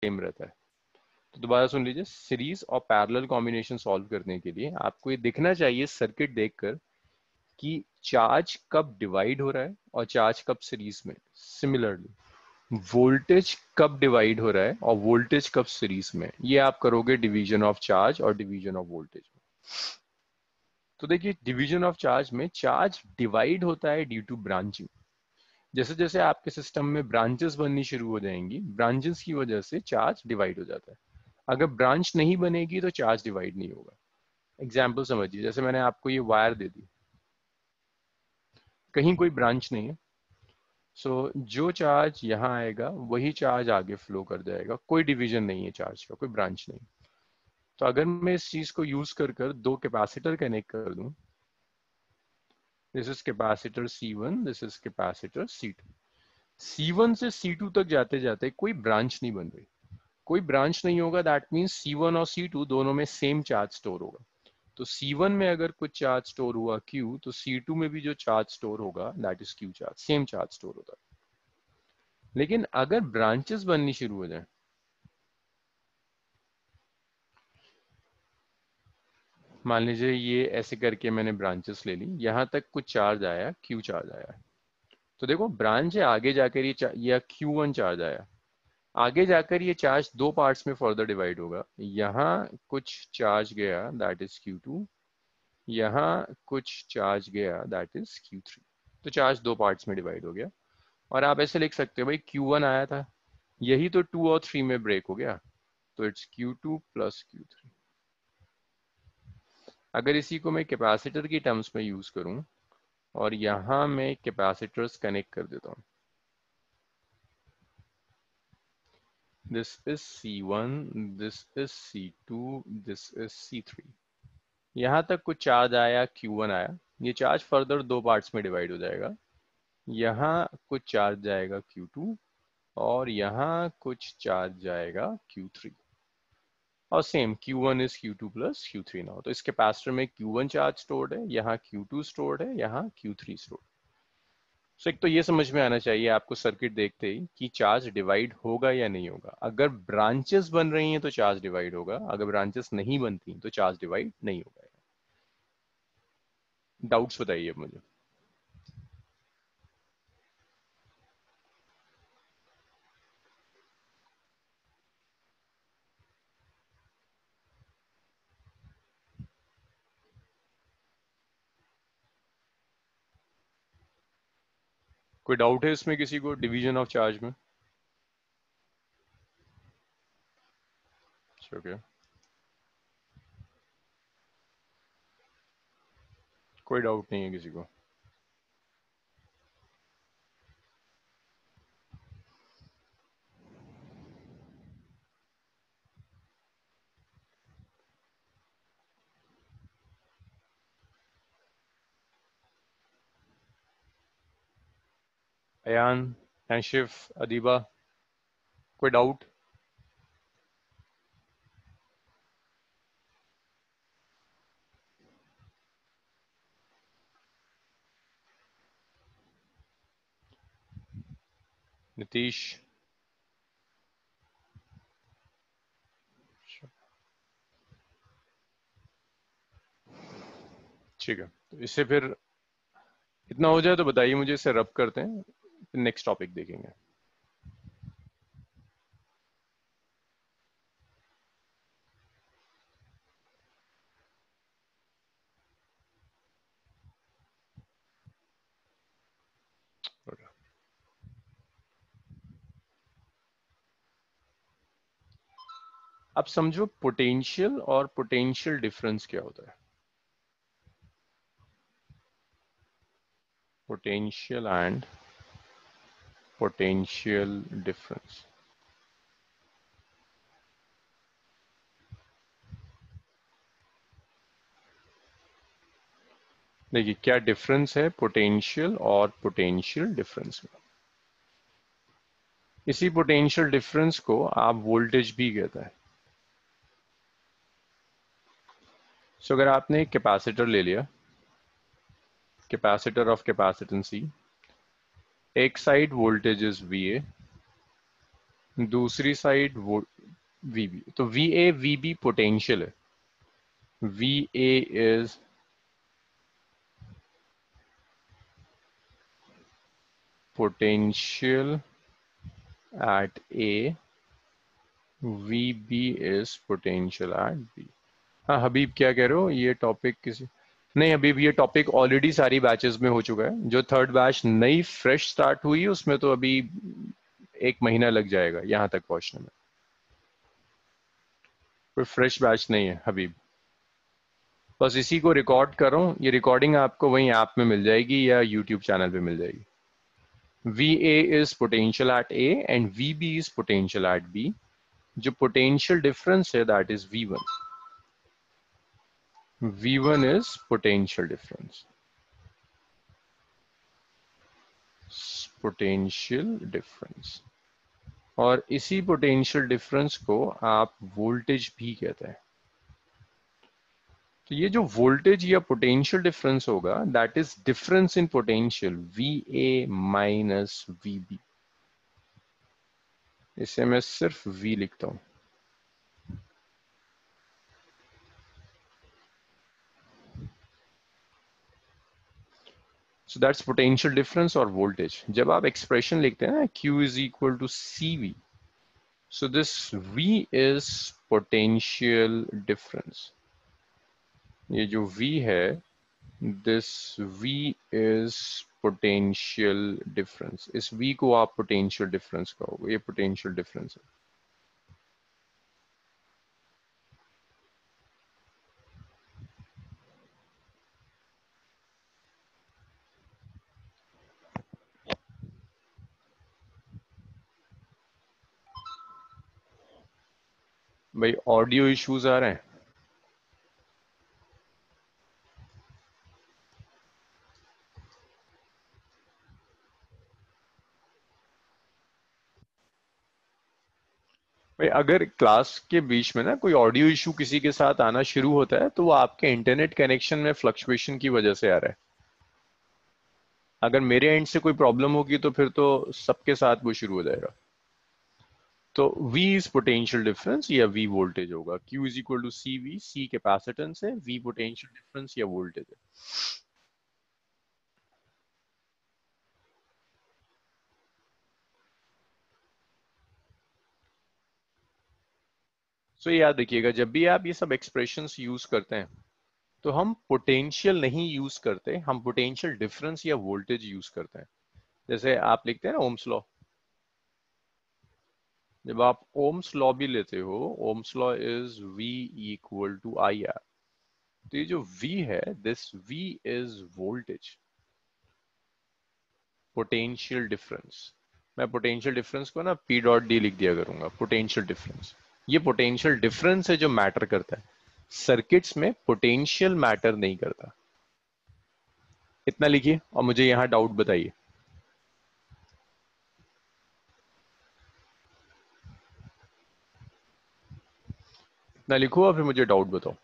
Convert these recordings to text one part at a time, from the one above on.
Same रहता है। तो दोबारा सुन लीजिए, सीरीज और पैरेलल कॉम्बिनेशन सॉल्व करने के लिए आपको ये दिखना चाहिए सर्किट देखकर कि चार्ज कब डिवाइड हो रहा है और चार्ज कब सीरीज में। सिमिलरली वोल्टेज कब डिवाइड हो रहा है और वोल्टेज कब सीरीज में, ये आप करोगे डिवीजन ऑफ चार्ज और डिवीजन ऑफ वोल्टेज में। तो देखिए डिवीजन ऑफ चार्ज में चार्ज डिवाइड होता है ड्यू टू ब्रांचिंग। जैसे जैसे आपके सिस्टम में ब्रांचेस बननी शुरू हो जाएंगी, ब्रांचेस की वजह से चार्ज डिवाइड हो जाता है। अगर ब्रांच नहीं बनेगी तो चार्ज डिवाइड नहीं होगा। एग्जाम्पल समझिए, जैसे मैंने आपको ये वायर दे दी, कहीं कोई ब्रांच नहीं है, सो जो चार्ज यहाँ आएगा वही चार्ज आगे फ्लो कर जाएगा, कोई डिवीजन नहीं है चार्ज का, कोई ब्रांच नहीं। तो अगर मैं इस चीज को यूज कर कर दो कैपेसिटर कनेक्ट कर दूं, this is capacitor C1, this is capacitor C2। C1 से C2 तक जाते जाते कोई ब्रांच नहीं बन रही, कोई ब्रांच नहीं होगा, दैट मीन्स C1 और C2 दोनों में सेम चार्ज स्टोर होगा। तो C1 में अगर कुछ चार्ज स्टोर हुआ Q, तो C2 में भी जो चार्ज स्टोर होगा that is Q charge, same charge store होता है। लेकिन अगर ब्रांचेस बननी शुरू हो जाए, मान लीजिए ये ऐसे करके मैंने ब्रांचेस ले ली, यहां तक कुछ चार्ज आया, Q चार्ज आया, तो देखो ब्रांच है, आगे जाकर ये Q1 चार्ज आया, आगे जाकर ये चार्ज दो पार्ट्स में फर्दर डिवाइड होगा। यहाँ कुछ चार्ज गया दैट इज Q2, यहाँ कुछ चार्ज गया दैट इज Q3। तो चार्ज दो पार्ट्स में डिवाइड हो गया। और आप ऐसे लिख सकते हो भाई Q1 आया था, यही तो 2 और 3 में ब्रेक हो गया, तो इट्स Q2 प्लस Q3। अगर इसी को मैं कैपेसिटर की टर्म्स में यूज करूं और यहां मैं कैपेसिटर्स कनेक्ट कर देता हूं, this is C1, this is C2, this is C3। यहां तक कुछ चार्ज आया, Q1 आया, ये चार्ज फर्दर दो पार्ट्स में डिवाइड हो जाएगा। यहाँ कुछ चार्ज जाएगा Q2 और यहाँ कुछ चार्ज जाएगा Q3, और same Q1 is Q2 plus Q3 now. तो इस कैपेसिटर में Q1 चार्ज स्टोर्ड है, यहाँ Q2 स्टोर्ड है, यहाँ Q3 स्टोर्ड। सो एक तो ये समझ में आना चाहिए आपको सर्किट देखते ही कि चार्ज डिवाइड होगा या नहीं होगा। अगर ब्रांचेस बन रही हैं तो चार्ज डिवाइड होगा, अगर ब्रांचेस नहीं बनती तो चार्ज डिवाइड नहीं होगा। डाउट्स बताइए अब मुझे। कोई डाउट है इसमें किसी को डिवीजन ऑफ चार्ज में? ओके, कोई डाउट नहीं है किसी को? अयान, हैशिफ, अदीबा, कोई डाउट? नीतीश? ठीक है, तो इससे फिर इतना हो जाए तो बताइए मुझे, इसे रब करते हैं, फिर नेक्स्ट टॉपिक देखेंगे। अब समझो पोटेंशियल और पोटेंशियल डिफरेंस क्या होता है। पोटेंशियल एंड पोटेंशियल डिफरेंस, देखिए क्या डिफरेंस है पोटेंशियल और पोटेंशियल डिफरेंस में। इसी पोटेंशियल डिफरेंस को आप वोल्टेज भी कहता है। सो अगर आपने एक कैपेसिटर ले लिया, कैपेसिटर ऑफ कैपेसिटेंस C, एक साइड वोल्टेज इज VA दूसरी साइड वो वीबी, तो V A V B potential है। V A is potential at A, V B is potential at B. हाँ हबीब, क्या कह रहे हो? ये टॉपिक किसी, नहीं हबीब, ये टॉपिक ऑलरेडी सारी बैचेस में हो चुका है। जो थर्ड बैच नई फ्रेश स्टार्ट हुई है उसमें तो अभी 1 महीना लग जाएगा यहाँ तक पहुंचने में। कोई फ्रेश बैच नहीं है हबीब। बस इसी को रिकॉर्ड कर रहा हूँ, ये रिकॉर्डिंग आपको वहीं ऐप में मिल जाएगी या यूट्यूब चैनल पे मिल जाएगी। V A is potential at A and V B is potential at B. जो पोटेंशियल डिफरेंस है that is V one. V one is potential difference, potential difference. और इसी पोटेंशियल डिफरेंस को आप वोल्टेज भी कहते हैं। तो ये जो वोल्टेज या पोटेंशियल डिफरेंस होगा that is difference in potential V A minus V B. इसे मैं सिर्फ V लिखता हूं। सो दैट्स पोटेंशियल डिफरेंस और वोल्टेज। जब आप एक्सप्रेशन लिखते हैं ना Q is equal to C V, so this V is potential difference. ये जो V है, this V is potential difference. इस V को आप पोटेंशियल डिफरेंस कहोगे, ये पोटेंशियल डिफरेंस है। भाई ऑडियो इश्यूज आ रहे हैं? भाई अगर क्लास के बीच में ना कोई ऑडियो इशू किसी के साथ आना शुरू होता है तो वो आपके इंटरनेट कनेक्शन में फ्लक्चुएशन की वजह से आ रहा है। अगर मेरे एंड से कोई प्रॉब्लम होगी तो फिर तो सबके साथ वो शुरू हो जाएगा। तो V इज पोटेंशियल डिफरेंस या V वोल्टेज होगा। Q is equal to C V, C capacitance है, V पोटेंशियल डिफरेंस या वोल्टेज है। सो याद रखिएगा जब भी आप ये सब एक्सप्रेशंस यूज करते हैं तो हम पोटेंशियल नहीं यूज करते, हम पोटेंशियल डिफरेंस या वोल्टेज यूज करते हैं। जैसे आप लिखते हैं ना ओम्स लॉ, जब आप ओम्स लॉ भी लेते हो, Ohm's law is V equal to I R. तो ये जो V है, this V is voltage, potential difference. मैं पोटेंशियल डिफरेंस को ना P डॉट डी लिख दिया करूंगा, पोटेंशियल डिफरेंस। ये पोटेंशियल डिफरेंस है जो मैटर करता है। सर्किट्स में पोटेंशियल मैटर नहीं करता। इतना लिखिए और मुझे यहाँ डाउट बताइए। इतना लिखो और फिर मुझे डाउट बताओ।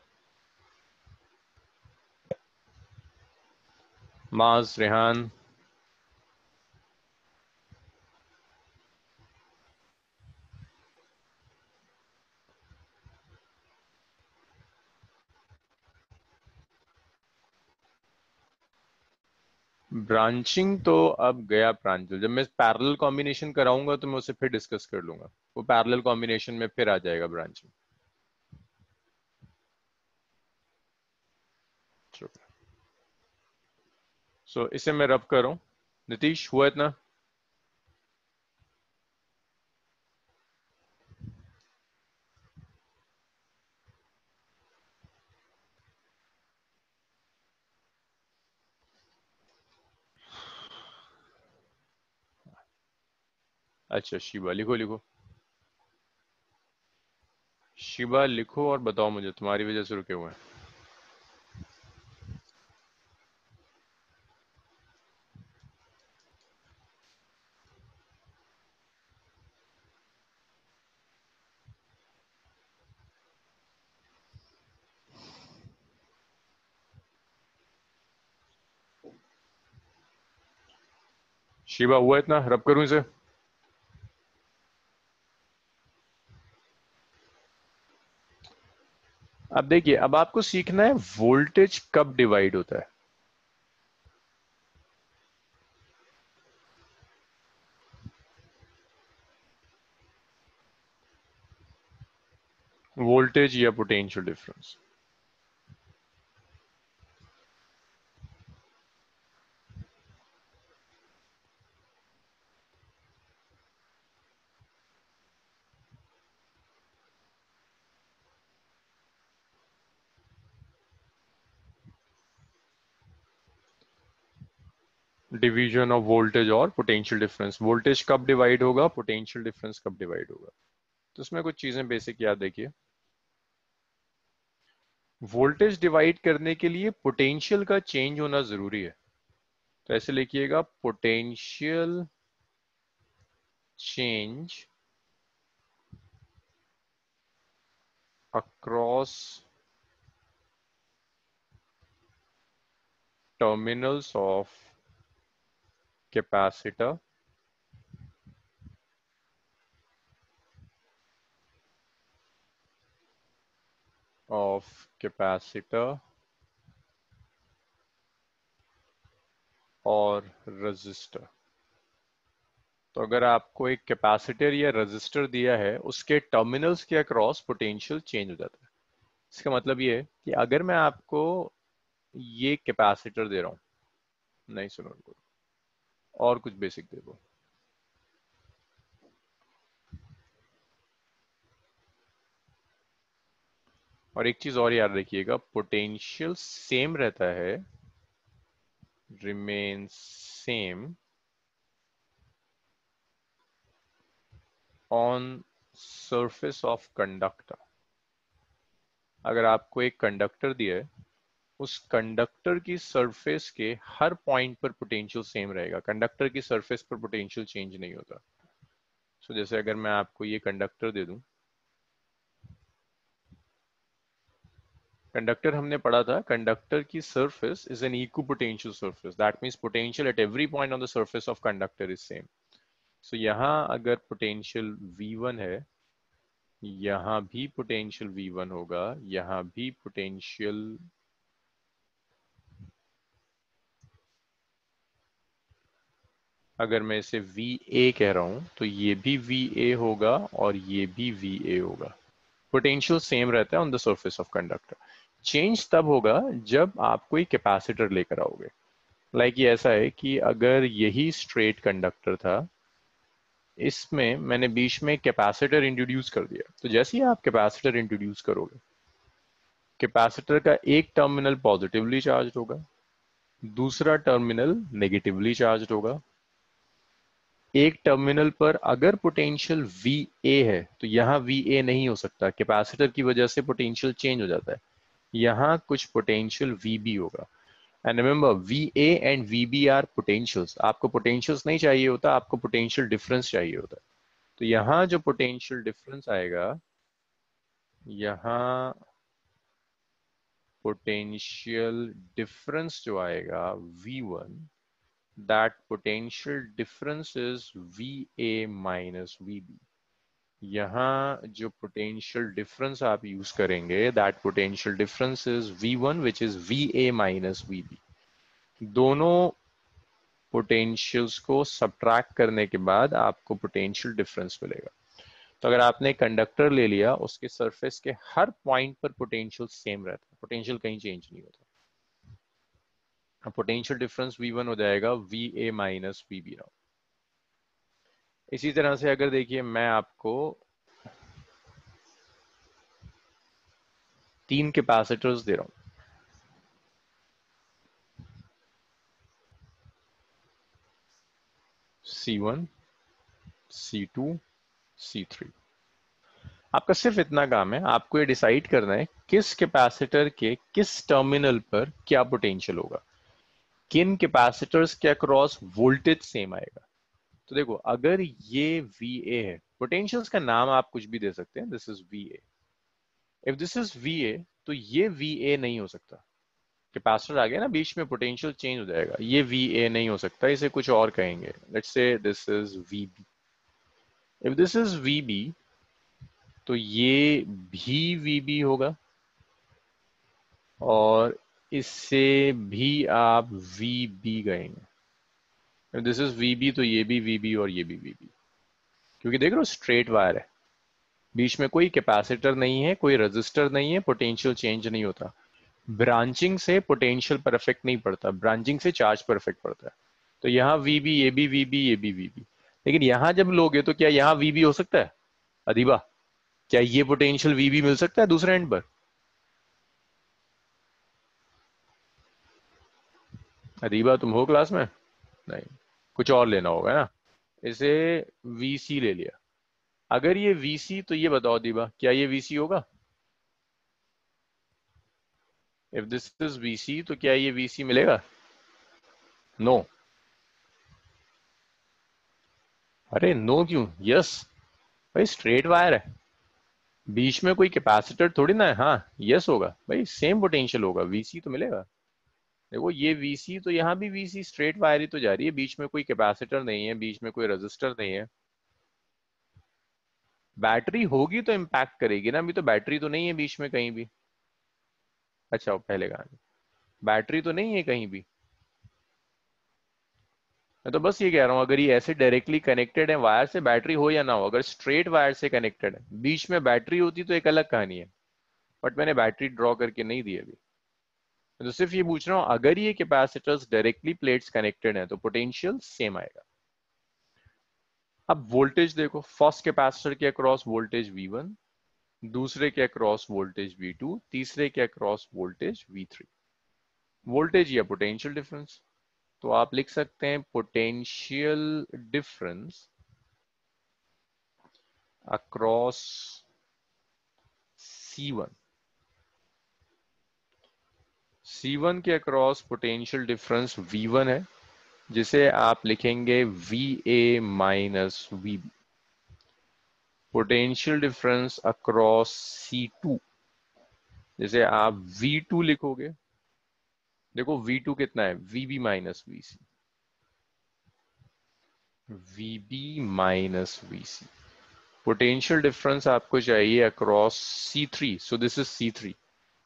माज, रेहान, ब्रांचिंग तो अब गया प्रांजल। जब मैं पैरेलल कॉम्बिनेशन कराऊंगा तो मैं उसे फिर डिस्कस कर लूंगा। वो पैरेलल कॉम्बिनेशन में फिर आ जाएगा ब्रांचिंग। सो इसे मैं रब कर रहा हूँ। नीतीश, हुआ इतना? अच्छा शिवा, लिखो लिखो। शिवा लिखो और बताओ मुझे, तुम्हारी वजह से रुके हुए हैं। शिवा हुआ इतना? रब करूं इसे? अब देखिए, अब आपको सीखना है वोल्टेज कब डिवाइड होता है। वोल्टेज या potential difference. Division of voltage और पोटेंशियल डिफरेंस। वोल्टेज कब डिवाइड होगा, पोटेंशियल डिफरेंस कब डिवाइड होगा। तो इसमें कुछ चीजें बेसिक याद रखिए। वोल्टेज डिवाइड करने के लिए पोटेंशियल का चेंज होना जरूरी है। तो ऐसे लिखिएगा, potential change across terminals of capacitor और रजिस्टर। तो अगर आपको एक कैपेसिटर या रजिस्टर दिया है, उसके टर्मिनल्स के अक्रॉस पोटेंशियल चेंज हो जाता है। इसका मतलब ये है कि अगर मैं आपको ये कैपेसिटर दे रहा हूं, नहीं सुनो उनको, और कुछ बेसिक दे दो। और एक चीज और याद रखिएगा, पोटेंशियल सेम रहता है, remain same on surface of conductor. अगर आपको एक कंडक्टर दिया है, उस कंडक्टर की सरफेस के हर पॉइंट पर पोटेंशियल सेम रहेगा। कंडक्टर की सरफेस पर पोटेंशियल चेंज नहीं होता। सो जैसे अगर मैं आपको ये कंडक्टर दे दूं, कंडक्टर हमने पढ़ा था, कंडक्टर की surface is an equipotential surface, that means potential at every point on the surface of conductor is same. So यहाँ अगर पोटेंशियल V1 है, यहाँ भी पोटेंशियल V1 होगा, यहाँ भी पोटेंशियल, अगर मैं इसे VA कह रहा हूं तो ये भी VA होगा और ये भी VA होगा। पोटेंशियल सेम रहता है on the surface of conductor. Change तब होगा जब आप कोई कैपेसिटर लेकर आओगे। ये ऐसा है कि अगर यही स्ट्रेट कंडक्टर था, इसमें मैंने बीच में कैपेसिटर इंट्रोड्यूस कर दिया, तो जैसे ही आप कैपेसिटर इंट्रोड्यूस करोगे, कैपेसिटर का एक टर्मिनल पॉजिटिवली चार्ज होगा, दूसरा टर्मिनल नेगेटिवली चार्ज होगा। एक टर्मिनल पर अगर पोटेंशियल VA है, तो यहाँ VA नहीं हो सकता, कैपेसिटर की वजह से पोटेंशियल चेंज हो जाता है। यहाँ कुछ पोटेंशियल VB होगा। And remember, VA and VB are potentials. आपको पोटेंशियल्स नहीं चाहिए होता, आपको पोटेंशियल डिफरेंस चाहिए होता है। तो यहाँ जो पोटेंशियल डिफरेंस आएगा, यहाँ पोटेंशियल डिफरेंस जो आएगा V1, that potential difference is VA minus VB। यहाँ जो potential difference आप यूज करेंगे, that potential difference is V1 which is VA minus VB। दोनों पोटेंशियल्स को सब्ट्रैक्ट करने के बाद आपको पोटेंशियल डिफरेंस मिलेगा। तो अगर आपने कंडक्टर ले लिया, उसके सरफेस के हर पॉइंट पर पोटेंशियल सेम रहता है, पोटेंशियल कहीं चेंज नहीं होता। पोटेंशियल डिफरेंस V1 हो जाएगा VA माइनस VB। इसी तरह से अगर देखिए, मैं आपको 3 कैपेसिटर्स दे रहा हूं, C1, C2, C3। आपका सिर्फ इतना काम है, आपको ये डिसाइड करना है किस कैपेसिटर के किस टर्मिनल पर क्या पोटेंशियल होगा, किन कैपेसिटर्स के अक्रॉस वोल्टेज सेम आएगा। तो देखो, अगर ये VA है, पोटेंशियल्स का नाम आप कुछ भी दे सकते हैं, this is VA। If this is VA, तो ये VA नहीं हो सकता। कैपेसिटर आ गया ना बीच में, पोटेंशियल चेंज हो जाएगा। ये VA नहीं हो सकता, इसे कुछ और कहेंगे। Let's say this is VB। If this is VB, तो ये भी VB होगा। और इससे भी आप वी बी कहेंगे। दिस इज वी बी, तो ये भी वी बी और ये भी वी बी, क्योंकि देख रहे हो स्ट्रेट वायर है, बीच में कोई कैपेसिटर नहीं है, कोई रेजिस्टर नहीं है, पोटेंशियल चेंज नहीं होता। ब्रांचिंग से पोटेंशियल पर इफेक्ट नहीं पड़ता, ब्रांचिंग से चार्ज पर इफेक्ट पड़ता है। तो यहाँ वी बी, ये भी वी बी, ये भी वी बी। लेकिन यहाँ जब लोगे तो क्या यहाँ वी बी हो सकता है अदीबा? क्या ये पोटेंशियल वी बी मिल सकता है दूसरे एंड पर? अदीबा तुम हो क्लास में? नहीं, कुछ और लेना होगा ना। इसे वी सी ले लिया। अगर ये वी सी, तो ये बताओ अदीबा, क्या ये वी सी होगा? इफ दिस इज वी सी, तो क्या ये वी सी मिलेगा? नो। अरे नो क्यों? यस। भाई स्ट्रेट वायर है, बीच में कोई कैपेसिटर थोड़ी ना है। हाँ यस होगा भाई, सेम पोटेंशियल होगा, वीसी तो मिलेगा। देखो ये वीसी, तो यहाँ भी वीसी, स्ट्रेट वायर ही तो जा रही है, बीच में कोई कैपेसिटर नहीं है, बीच में कोई रेजिस्टर नहीं है। बैटरी होगी तो इम्पैक्ट करेगी ना, अभी तो बैटरी तो नहीं है बीच में कहीं भी। अच्छा वो पहले कहा, बैटरी तो नहीं है कहीं भी। मैं तो बस ये कह रहा हूँ, अगर ये ऐसे डायरेक्टली कनेक्टेड है वायर से, बैटरी हो या ना हो, अगर स्ट्रेट वायर से कनेक्टेड है, बीच में बैटरी होती तो एक अलग कहानी है। बट मैंने बैटरी ड्रॉ करके नहीं दी अभी। मैं तो सिर्फ ये पूछ रहा हूँ, अगर ये कैपेसिटर्स डायरेक्टली प्लेट्स कनेक्टेड हैं तो पोटेंशियल सेम आएगा। अब वोल्टेज देखो, फर्स्ट कैपेसिटर के अक्रॉस वोल्टेज V1, दूसरे के अक्रॉस वोल्टेज V2, तीसरे के अक्रॉस वोल्टेज V3। वोल्टेज या पोटेंशियल डिफरेंस, तो आप लिख सकते हैं potential difference across C1। C1 के अक्रॉस पोटेंशियल डिफरेंस V1 है, जिसे आप लिखेंगे VA minus VB। Potential difference across C2, जैसे आप V2 लिखोगे, देखो V2 कितना है, VB minus VC, VB minus VC। Potential difference आपको चाहिए across C3, so this is C3।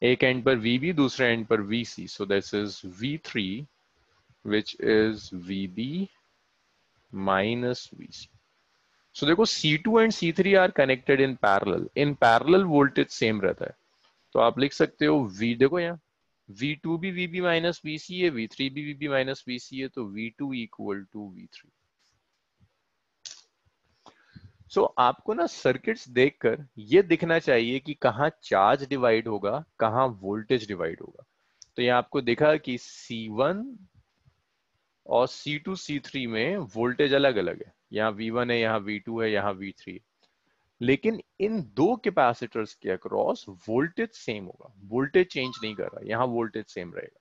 एक एंड पर VB, दूसरे एंड पर VC, so this is V3 which is VB minus VC। So देखो C2 and C3 are connected in parallel voltage same रहता है। तो आप लिख सकते हो V, देखो यहाँ V2 भी VB माइनस VC है, V3 भी VB माइनस VC है, तो V2 इक्वल टू V3। सो आपको ना सर्किट्स देखकर ये दिखना चाहिए कि कहाँ चार्ज डिवाइड होगा, कहाँ वोल्टेज डिवाइड होगा। तो ये आपको दिखा कि C1 और C2 C3 में वोल्टेज अलग अलग है, यहाँ V1 है, यहाँ V2 है, यहाँ V3 है। लेकिन इन दो कैपेसिटर्स के अक्रॉस वोल्टेज सेम होगा, वोल्टेज चेंज नहीं कर रहा, यहाँ वोल्टेज सेम रहेगा।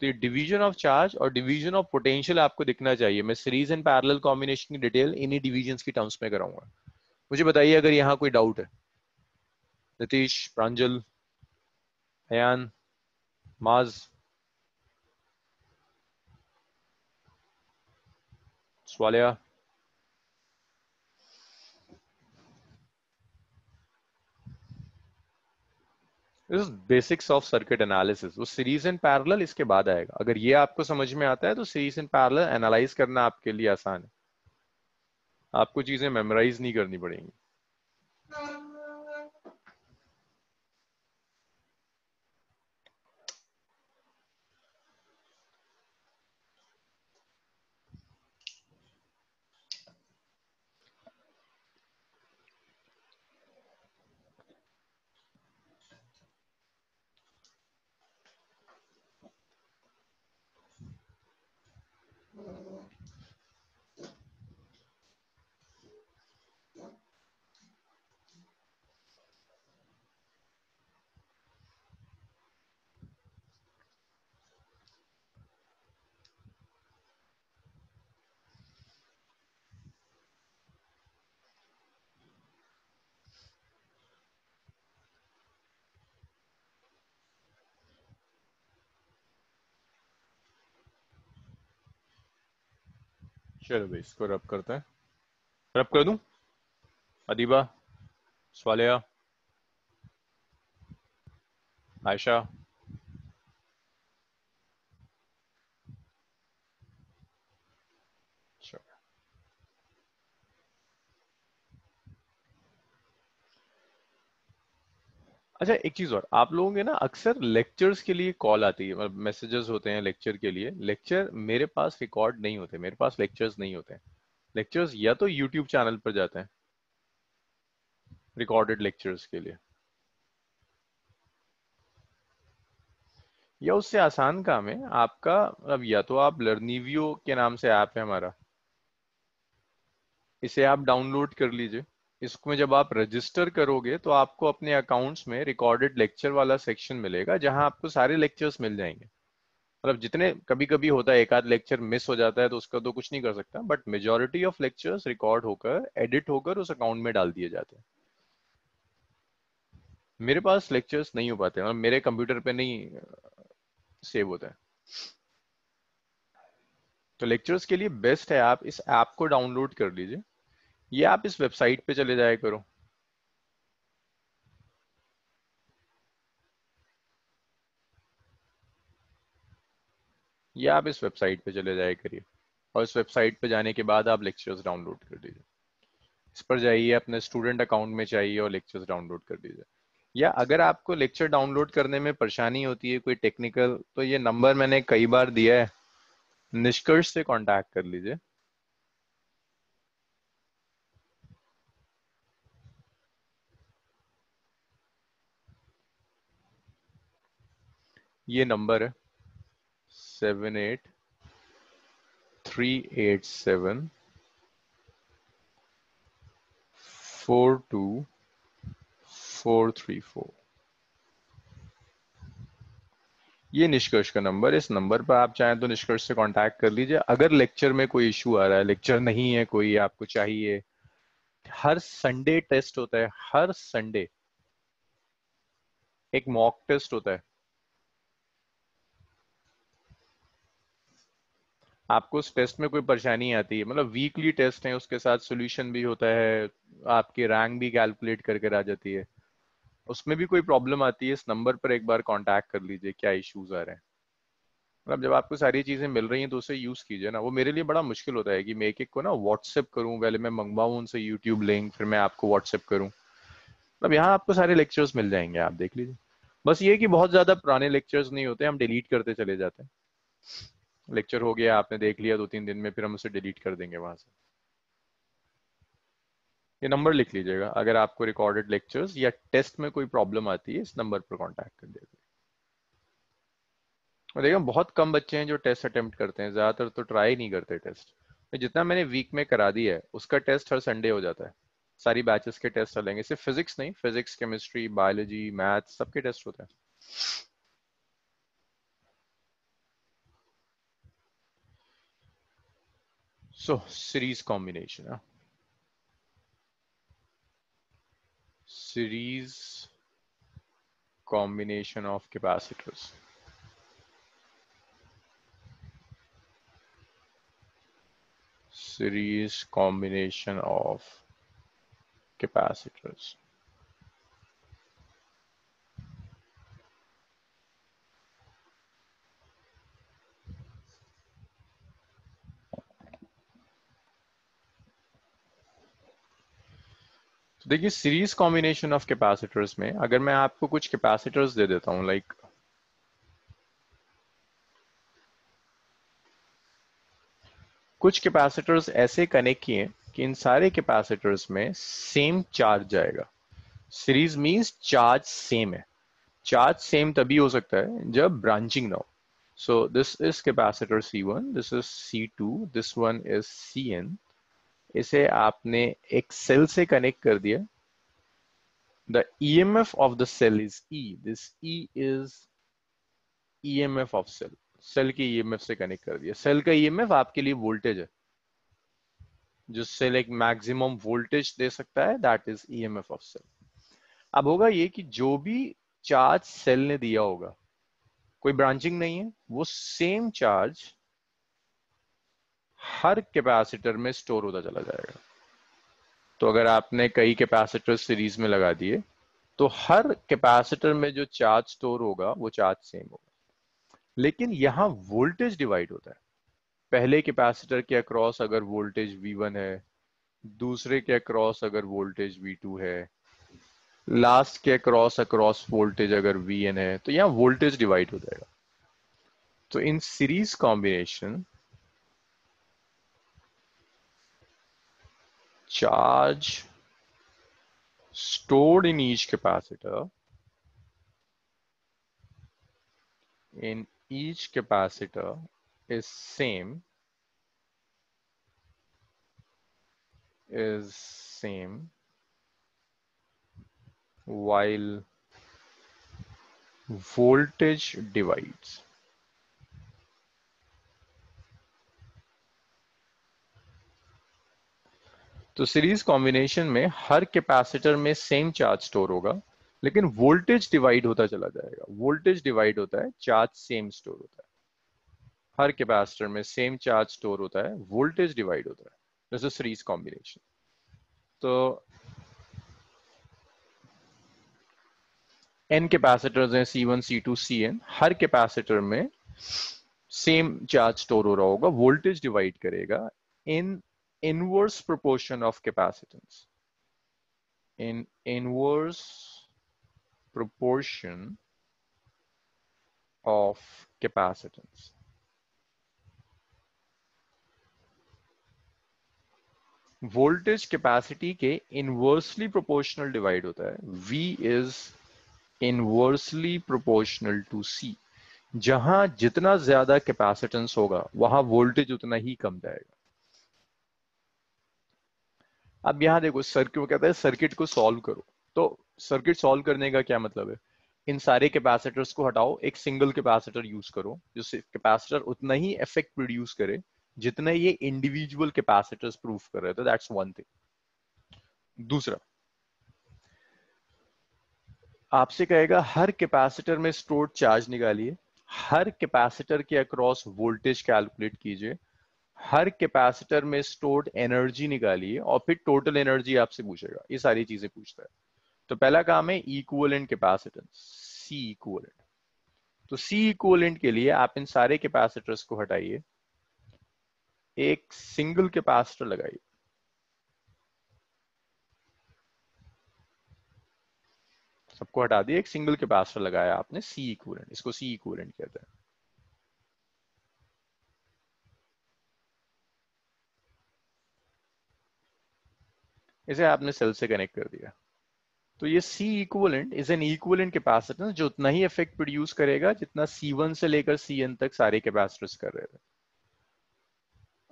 तो ये डिवीजन ऑफ चार्ज और डिवीजन ऑफ पोटेंशियल आपको दिखना चाहिए। मैं सीरीज एंड पैरेलल कॉम्बिनेशन की डिटेल इन्हीं डिवीजन की टर्म्स में कराऊंगा। मुझे बताइए अगर यहाँ कोई डाउट है। Nitish, Pranjal, Ayan, Maaz, Swaliya. This basics of circuit analysis, वो सीरीज एंड पैरेलल इसके बाद आएगा। अगर ये आपको समझ में आता है तो सीरीज एंड पैरेलल एनालाइज करना आपके लिए आसान है, आपको चीजें मेमोराइज नहीं करनी पड़ेंगी। चलो भाई इसको रब करते हैं, रब कर दूं? अदीबा, स्वालिया, आयशा, अच्छा एक चीज और, आप लोगों के ना अक्सर लेक्चर्स के लिए कॉल आती है, मतलब मैसेजेस होते हैं लेक्चर के लिए। लेक्चर मेरे पास रिकॉर्ड नहीं होते, मेरे पास लेक्चर्स नहीं होते हैं। लेक्चर्स या तो यूट्यूब चैनल पर जाते हैं रिकॉर्डेड लेक्चर्स के लिए, या उससे आसान काम है आपका, अब या तो आप लर्निवियो के नाम से ऐप है हमारा, इसे आप डाउनलोड कर लीजिए। इसमें जब आप रजिस्टर करोगे तो आपको अपने अकाउंट्स में रिकॉर्डेड लेक्चर वाला सेक्शन मिलेगा, जहां आपको सारे लेक्चर्स मिल जाएंगे। मतलब जितने, कभी कभी होता है एक आध लेक्चर मिस हो जाता है तो उसका तो कुछ नहीं कर सकता, but majority of lectures record होकर एडिट होकर उस अकाउंट में डाल दिए जाते हैं। मेरे पास लेक्चर्स नहीं हो पाते, मतलब मेरे कंप्यूटर पे नहीं सेव होता है। तो लेक्चर्स के लिए बेस्ट है आप इस ऐप को डाउनलोड कर लीजिए, या आप इस वेबसाइट पे चले जाया करो। या आप इस वेबसाइट पे चले जाया करिए, और इस वेबसाइट पे जाने के बाद आप लेक्चर्स डाउनलोड कर लीजिए। इस पर जाइए, अपने स्टूडेंट अकाउंट में जाइए और लेक्चर्स डाउनलोड कर लीजिए। या अगर आपको लेक्चर डाउनलोड करने में परेशानी होती है कोई टेक्निकल, तो ये नंबर मैंने कई बार दिया है, निष्कर्ष से कांटेक्ट कर लीजिए। ये नंबर है 7838742434। ये निष्कर्ष का नंबर है। इस नंबर पर आप चाहें तो निष्कर्ष से कांटेक्ट कर लीजिए। अगर लेक्चर में कोई इशू आ रहा है, लेक्चर नहीं है कोई आपको चाहिए, हर संडे टेस्ट होता है, हर संडे एक मॉक टेस्ट होता है। आपको उस टेस्ट में कोई परेशानी आती है, मतलब वीकली टेस्ट है, उसके साथ सॉल्यूशन भी होता है, आपकी रैंक भी कैलकुलेट करके आ जाती है। उसमें भी कोई प्रॉब्लम आती है, इस नंबर पर एक बार कांटेक्ट कर लीजिए, क्या इश्यूज आ रहे हैं। मतलब जब आपको सारी चीजें मिल रही हैं तो उसे यूज कीजिए ना। वो मेरे लिए बड़ा मुश्किल होता है कि मैं एक एक को ना व्हाट्सएप करूं, पहले मैं मंगवाऊं उनसे यूट्यूब लिंक, फिर मैं आपको व्हाट्सएप करूं। मतलब यहाँ आपको सारे लेक्चर्स मिल जाएंगे, आप देख लीजिए। बस ये कि बहुत ज्यादा पुराने लेक्चर्स नहीं होते, हम डिलीट करते चले जाते हैं। लेक्चर हो गया, आपने देख लिया 2-3 दिन में, फिर हम उसे डिलीट कर देंगे वहां से। ये नंबर लिख लीजिएगा, अगर आपको रिकॉर्डेड लेक्चर्स या टेस्ट में कोई प्रॉब्लम आती है, इस नंबर पर कांटेक्ट कर लीजिएगा। और देखो बहुत कम बच्चे हैं जो टेस्ट अटेम्प्ट करते हैं, ज्यादातर तो ट्राई नहीं करते टेस्ट। जितना मैंने वीक में करा दिया है उसका टेस्ट हर संडे हो जाता है। सारी बैचेस के टेस्ट चलेंगे, सिर्फ फिजिक्स नहीं, फिजिक्स केमिस्ट्री बायोलॉजी मैथ्स सबके टेस्ट होते हैं। सो series combination, series combination of capacitors. Series combination of capacitors. तो देखिए सीरीज कॉम्बिनेशन ऑफ कैपेसिटर्स में अगर मैं आपको कुछ कैपेसिटर्स दे देता हूं, लाइक कुछ कैपेसिटर्स ऐसे कनेक्ट किए कि इन सारे कैपेसिटर्स में सेम चार्ज जाएगा। सीरीज मींस चार्ज सेम है। चार्ज सेम तभी हो सकता है जब ब्रांचिंग ना हो। सो this is capacitor C1, this is C2, this one is Cn। इसे आपने एक सेल से कनेक्ट कर दिया। The EMF of the cell is E. This E is EMF of cell. Cell के EMF से कनेक्ट कर दिया। सेल का EMF आपके लिए वोल्टेज है, जो सेल एक मैक्सिमम वोल्टेज दे सकता है, that is EMF of cell. अब होगा ये कि जो भी चार्ज सेल ने दिया होगा, कोई ब्रांचिंग नहीं है, वो सेम चार्ज हर कैपेसिटर में स्टोर होता चला जाएगा। तो अगर आपने कई कैपेसिटर सीरीज में लगा दिए तो हर कैपेसिटर में जो चार्ज स्टोर होगा वो चार्ज सेम होगा। लेकिन यहां वोल्टेज डिवाइड होता है। पहले कैपेसिटर के अक्रॉस अगर वोल्टेज V1 है, दूसरे के अक्रॉस अगर वोल्टेज V2 है, लास्ट के अक्रॉस अक्रॉस वोल्टेज अगर वी एन है तो यहाँ वोल्टेज डिवाइड हो जाएगा। तो in series combination charge stored in each capacitor is same while voltage divides. तो सीरीज कॉम्बिनेशन में हर कैपेसिटर में सेम चार्ज स्टोर होगा, लेकिन वोल्टेज डिवाइड होता चला जाएगा। वोल्टेज डिवाइड होता है, चार्ज सेम स्टोर होता है। हर कैपेसिटर में सेम चार्ज स्टोर होता है, वोल्टेज डिवाइड होता है। This is series combination. तो n कैपेसिटर्स हैं, C1 C2 Cn। हर कैपेसिटर में सेम चार्ज स्टोर हो रहा होगा, वोल्टेज डिवाइड करेगा in inverse proportion of capacitance, in inverse proportion of capacitance. Voltage capacity के इनवर्सली प्रोपोर्शनल डिवाइड होता है। V is inversely proportional to C। जहां जितना ज्यादा कैपेसिटेंस होगा वहां वोल्टेज उतना ही कम जाएगा। अब यहां देखो, सर्किट कहता है सर्किट को सॉल्व करो। तो सर्किट सॉल्व करने का क्या मतलब है? इन सारे कैपेसिटर्स को हटाओ, एक सिंगल कैपेसिटर यूज करो जो कैपेसिटर उतना ही इफेक्ट प्रोड्यूस करे जितना ये इंडिविजुअल कैपेसिटर्स प्रूफ कर रहे थे। That's one thing. दूसरा, आपसे कहेगा हर कैपेसिटर में स्टोर्ड चार्ज निकालिए, हर कैपेसिटर के अक्रॉस वोल्टेज कैलकुलेट कीजिए, हर कैपेसिटर में स्टोर्ड एनर्जी निकालिए, और फिर टोटल एनर्जी आपसे पूछेगा। ये सारी चीजें पूछता है। तो पहला काम है इक्विवेलेंट कैपेसिटेंस, सी इक्विवेलेंट। तो सी इक्विवेलेंट के लिए आप इन सारे कैपेसिटर्स को हटाइए, एक सिंगल कैपेसिटर लगाइए। सबको हटा दिए, एक सिंगल कैपेसिटर लगाया आपने, सी इक्विवेलेंट। इसको सी इक्विवेलेंट कहते हैं। इसे आपने सेल से कनेक्ट कर दिया। तो ये C equivalent is an equivalent capacitance जो उतना ही इफेक्ट प्रोड्यूस करेगा जितना C1 से लेकर Cn तक सारे कैपेसिटर्स कर रहे थे।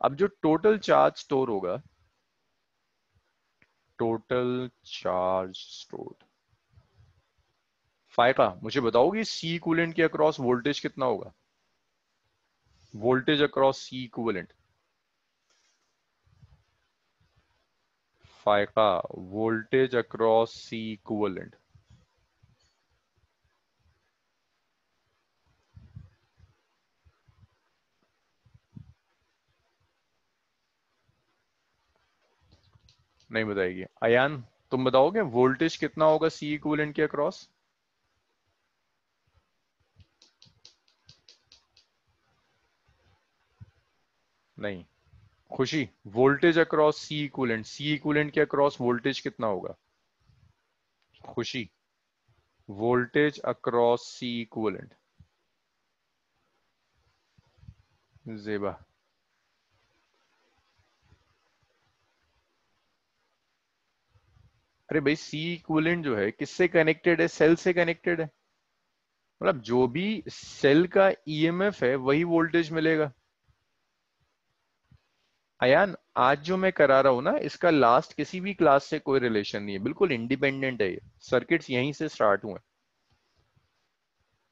अब जो टोटल चार्ज स्टोर होगा, टोटल चार्ज स्टोर्ड, फायका मुझे बताओगे C इक्विवेलेंट के अक्रॉस वोल्टेज कितना होगा? Voltage across C equivalent, Fayka voltage across C equivalent. नहीं बताएगी। अयान, तुम बताओगे वोल्टेज कितना होगा C इक्विवेलेंट के अक्रॉस? नहीं। Khushi, voltage across C equivalent, C equivalent के अक्रॉस वोल्टेज कितना होगा? खुशी, वोल्टेज अक्रॉस सी इक्विवेलेंट। जेबा, अरे भाई सी इक्विवेलेंट जो है किससे कनेक्टेड है? सेल से कनेक्टेड है। मतलब जो भी सेल का ईएमएफ है वही वोल्टेज मिलेगा। अयान, आज जो मैं करा रहा हूं ना, इसका लास्ट किसी भी क्लास से कोई रिलेशन नहीं है, बिल्कुल इंडिपेंडेंट है ये। सर्किट्स यहीं से स्टार्ट हुए।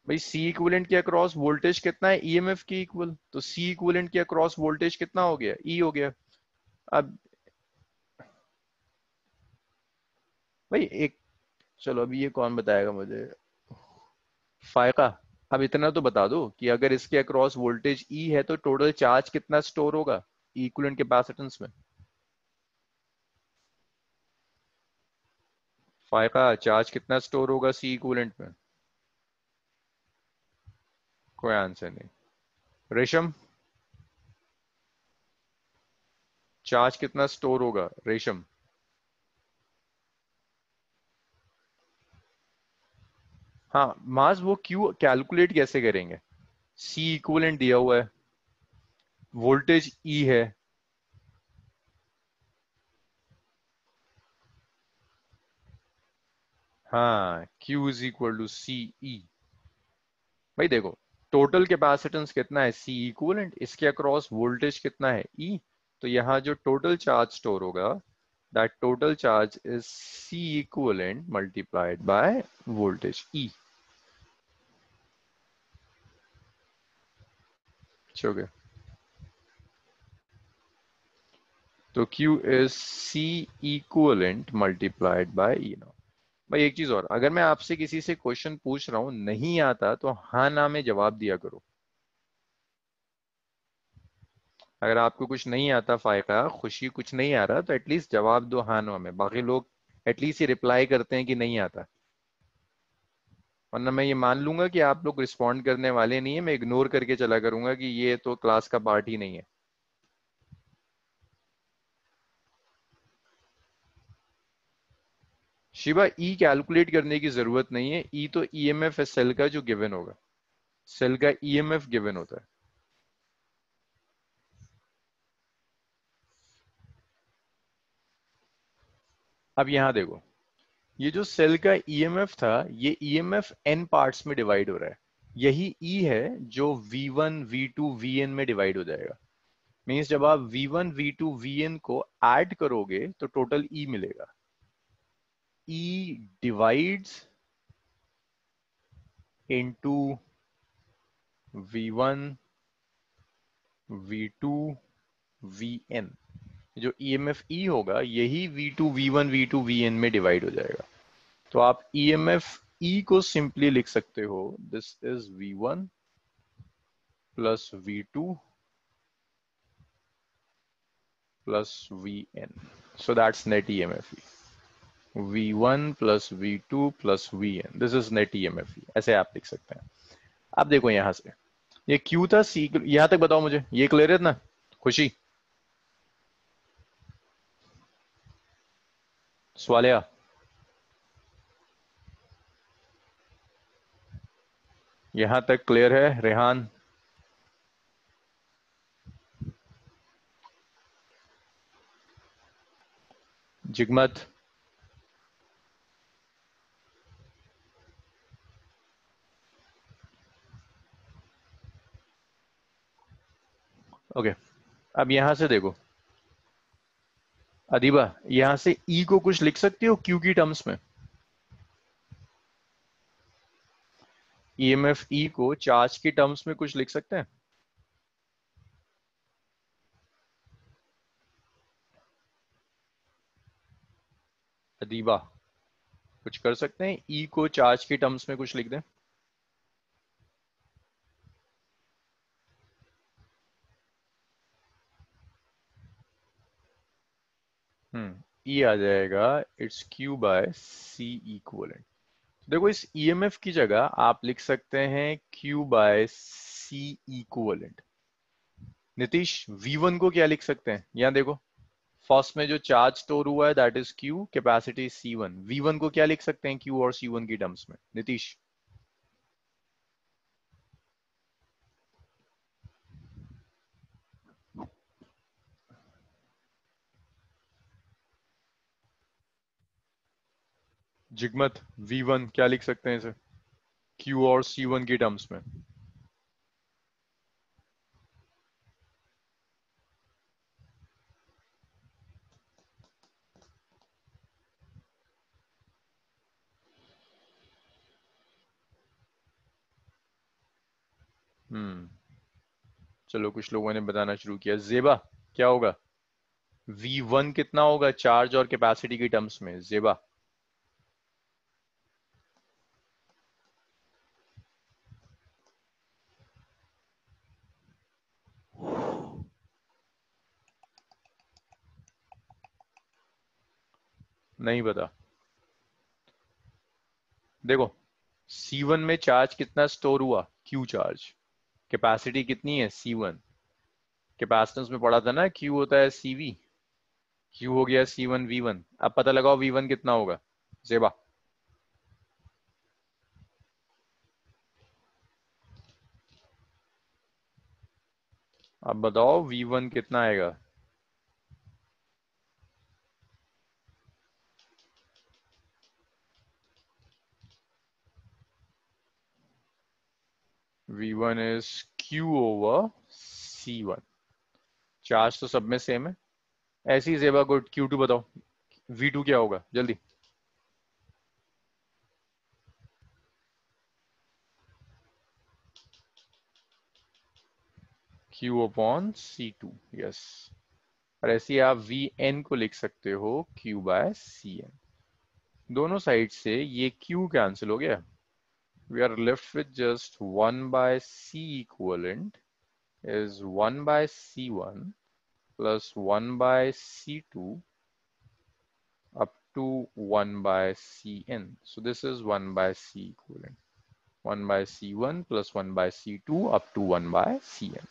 भाई सी इक्विवेलेंट के अक्रॉस वोल्टेज कितना है? ईएमएफ की इक्वल। तो सी इक्विवेलेंट के अक्रॉस वोल्टेज कितना हो गया? ई हो गया। अब भाई एक, चलो अभी ये कौन बताएगा मुझे? फायका, अब इतना तो बता दो कि अगर इसके अक्रॉस वोल्टेज ई है तो टोटल चार्ज कितना स्टोर होगा इक्विवेलेंट कैपेसिटेंस में? फायका, चार्ज कितना स्टोर होगा सी इक्विवेलेंट में? कोई आंसर नहीं। रेशम, चार्ज कितना स्टोर होगा? रेशम, हाँ मास वो क्यू कैलकुलेट कैसे करेंगे? सी इक्विवेलेंट दिया हुआ है, वोल्टेज ई है, हाँ Q is equal to C E. भाई देखो, टोटल कैपेसिटेंस कितना है सी इक्विवेलेंट, इसके अक्रॉस वोल्टेज कितना है ई, तो यहाँ जो टोटल चार्ज स्टोर होगा, that total charge is C equivalent multiplied by voltage E. Okay, तो Q is C equivalent multiplied by E. भाई एक चीज और, अगर मैं आपसे किसी से क्वेश्चन पूछ रहा हूं नहीं आता तो हाँ ना में जवाब दिया करो। अगर आपको कुछ नहीं आता, फायका खुशी कुछ नहीं आ रहा, तो एटलीस्ट जवाब दो हाँ ना में। बाकी लोग एटलीस्ट ये रिप्लाई करते हैं कि नहीं आता, वरना मैं ये मान लूंगा कि आप लोग रिस्पॉन्ड करने वाले नहीं है, मैं इग्नोर करके चला करूंगा कि ये तो क्लास का पार्ट ही नहीं है। शिवा, ई कैलकुलेट करने की जरूरत नहीं है, ई तो ईएमएफ है सेल का जो गिवन होगा, सेल का ईएमएफ गिवन होता है। अब यहां देखो, ये जो सेल का ईएमएफ था, ये ईएमएफ एन पार्ट्स में डिवाइड हो रहा है, यही ई है जो V1 V2 Vn में डिवाइड हो जाएगा। मीन्स जब आप V1 V2 Vn को ऐड करोगे तो टोटल ई मिलेगा। E divides into V1 V2 Vn, जो ईएमएफ ई होगा यही V2 V1 V2 Vn में डिवाइड हो जाएगा। तो आप ईएमएफ ई को सिंपली लिख सकते हो, this is V1 plus V2 plus Vn. So that's net EMF. V1 plus V2 plus Vn. This is net EMF. ऐसे आप लिख सकते हैं। अब देखो यहां से, ये Q था C, यहां तक बताओ मुझे, ये क्लियर है ना खुशी? स्वालिया, यहां तक क्लियर है? रेहान, जिगमत, ओके। अब यहां से देखो अदीबा, यहां से E को कुछ लिख सकते हो Q की टर्म्स में? EMF E को चार्ज की टर्म्स में कुछ लिख सकते हैं? अदीबा, कुछ कर सकते हैं? E को चार्ज की टर्म्स में कुछ लिख दें। ई आ जाएगा, it's Q by C equivalent. देखो इस ईएमएफ की जगह आप लिख सकते हैं Q by C equivalent. Nitish, V1 को क्या लिख सकते हैं? यहां देखो, फर्स्ट में जो चार्ज स्टोर हुआ है that is Q, capacity C1। V1 को क्या लिख सकते हैं Q और C1 की टर्म्स में, नीतीश? जिगमत, V1 क्या लिख सकते हैं इसे Q और C1 की टर्म्स में? हम्म चलो कुछ लोगों ने बताना शुरू किया। जेबा, क्या होगा? V1 कितना होगा चार्ज और कैपेसिटी की टर्म्स में, जेबा? नहीं पता? देखो, C1 में चार्ज कितना स्टोर हुआ, Q चार्ज, कैपेसिटी कितनी है C1, कैपेसिटेंस में पढ़ा था ना Q होता है CV, Q हो गया C1 V1। अब पता लगाओ V1 कितना होगा, जेबा? अब बताओ V1 कितना आएगा? V1 is Q/C1। चार्ज तो सब में सेम है। ऐसी जेबा गुड, Q2 बताओ। V2 क्या होगा जल्दी? Q/C2। यस। और ऐसे ही आप Vn को लिख सकते हो Q/Cn। दोनों साइड से ये Q कैंसिल हो गया। We are left with just 1/C equivalent is 1/C1 plus 1/C2 up to 1/Cn. So this is 1/C equivalent. 1/C1 plus 1/C2 up to 1/Cn.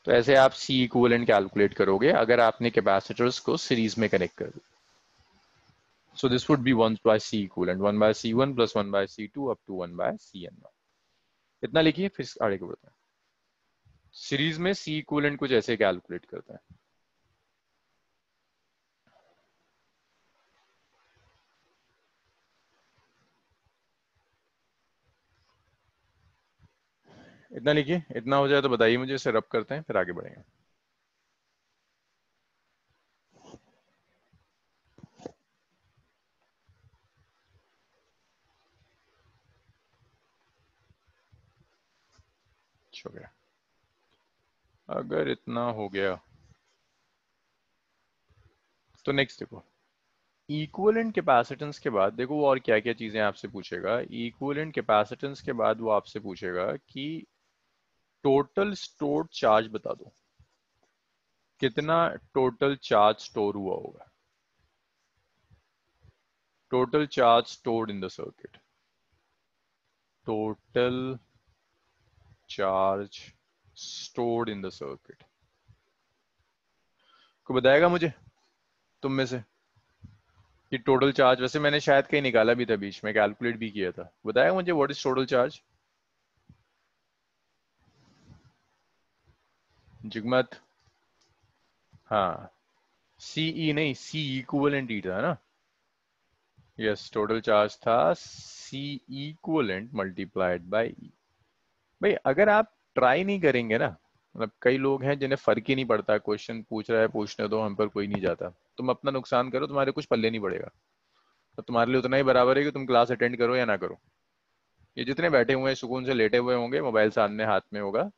तो ऐसे आप C इक्विवेलेंट कैलकुलेट करोगे अगर आपने कैपेसिटर्स को series में कनेक्ट कर दिया। So this would be 1/C equivalent, 1/C1 plus 1/C2 up to 1/Cn। इतना लिखिए फिर आगे को बढ़ते हैं। सीरीज में C इक्विवेलेंट कुछ ऐसे कैलकुलेट करते हैं। इतना लिखिए, इतना हो जाए तो बताइए मुझे, इसे रब करते हैं फिर आगे बढ़ेंगे। हो गया। अगर इतना हो गया तो नेक्स्ट देखो, इक्विवेलेंट कैपेसिटेंस के बाद देखो वो और क्या क्या चीजें आपसे पूछेगा। इक्विवेलेंट कैपेसिटेंस के बाद वो आपसे पूछेगा कि टोटल स्टोर्ड चार्ज बता दो, कितना टोटल चार्ज स्टोर हुआ होगा। Total charge stored in the circuit, total charge stored in the circuit. को बताएगा मुझे तुम में से कि टोटल चार्ज, वैसे मैंने शायद कहीं निकाला भी था बीच में, कैलकुलेट भी किया था, बताएगा मुझे what is total charge? Jigmat. हाँ, सीई नहीं, सी इक्विवेलेंट ई था ना। यस, टोटल चार्ज था C equivalent multiplied by E. भाई अगर आप ट्राई नहीं करेंगे ना, मतलब कई लोग हैं जिन्हें फर्क ही नहीं पड़ता, क्वेश्चन पूछ रहा है पूछने दो, हम पर कोई नहीं जाता, तुम अपना नुकसान करो, तुम्हारे कुछ पल्ले नहीं पड़ेगा। तो तुम्हारे लिए उतना ही बराबर है कि तुम क्लास अटेंड करो या ना करो। ये जितने बैठे हुए हैं सुकून से लेटे हुए होंगे, मोबाइल सामने हाथ में होगा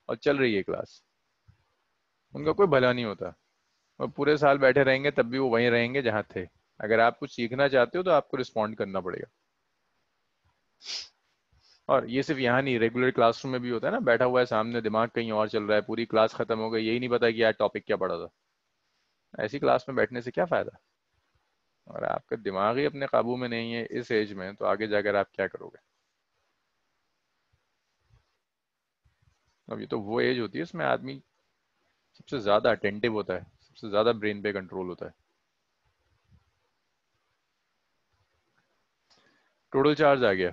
और चल रही है क्लास, उनका कोई भला नहीं होता। और पूरे साल बैठे रहेंगे तब भी वो वहीं रहेंगे जहाँ थे। अगर आप कुछ सीखना चाहते हो तो आपको रिस्पॉन्ड करना पड़ेगा। और ये सिर्फ यहाँ नहीं, रेगुलर क्लासरूम में भी होता है ना, बैठा हुआ है सामने, दिमाग कहीं और चल रहा है, पूरी क्लास खत्म हो गई, यही नहीं पता कि यार टॉपिक क्या पढ़ा था। ऐसी क्लास में बैठने से क्या फायदा? और आपका दिमाग ही अपने काबू में नहीं है इस एज में, तो आगे जाकर आप क्या करोगे? अब ये तो वो एज होती है इसमें आदमी सबसे ज्यादा अटेंटिव होता है, सबसे ज्यादा ब्रेन पे कंट्रोल होता है। टोटल चार्ज आ गया।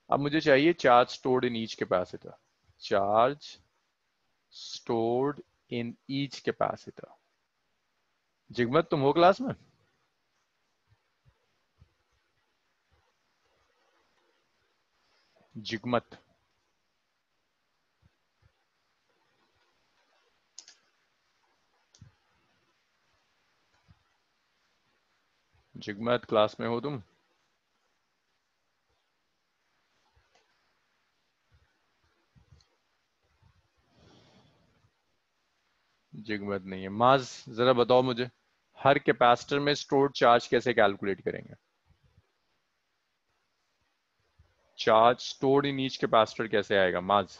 अब मुझे चाहिए charge stored in each capacitor. Charge stored in each capacitor. Jigmat तुम हो क्लास में? जिगमत। जिगमत क्लास में हो तुम? जिगमत नहीं है। माज, जरा बताओ मुझे, हर कैपेसिटर में स्टोर्ड चार्ज कैसे कैलकुलेट करेंगे? Charge stored in each capacitor कैसे आएगा माज?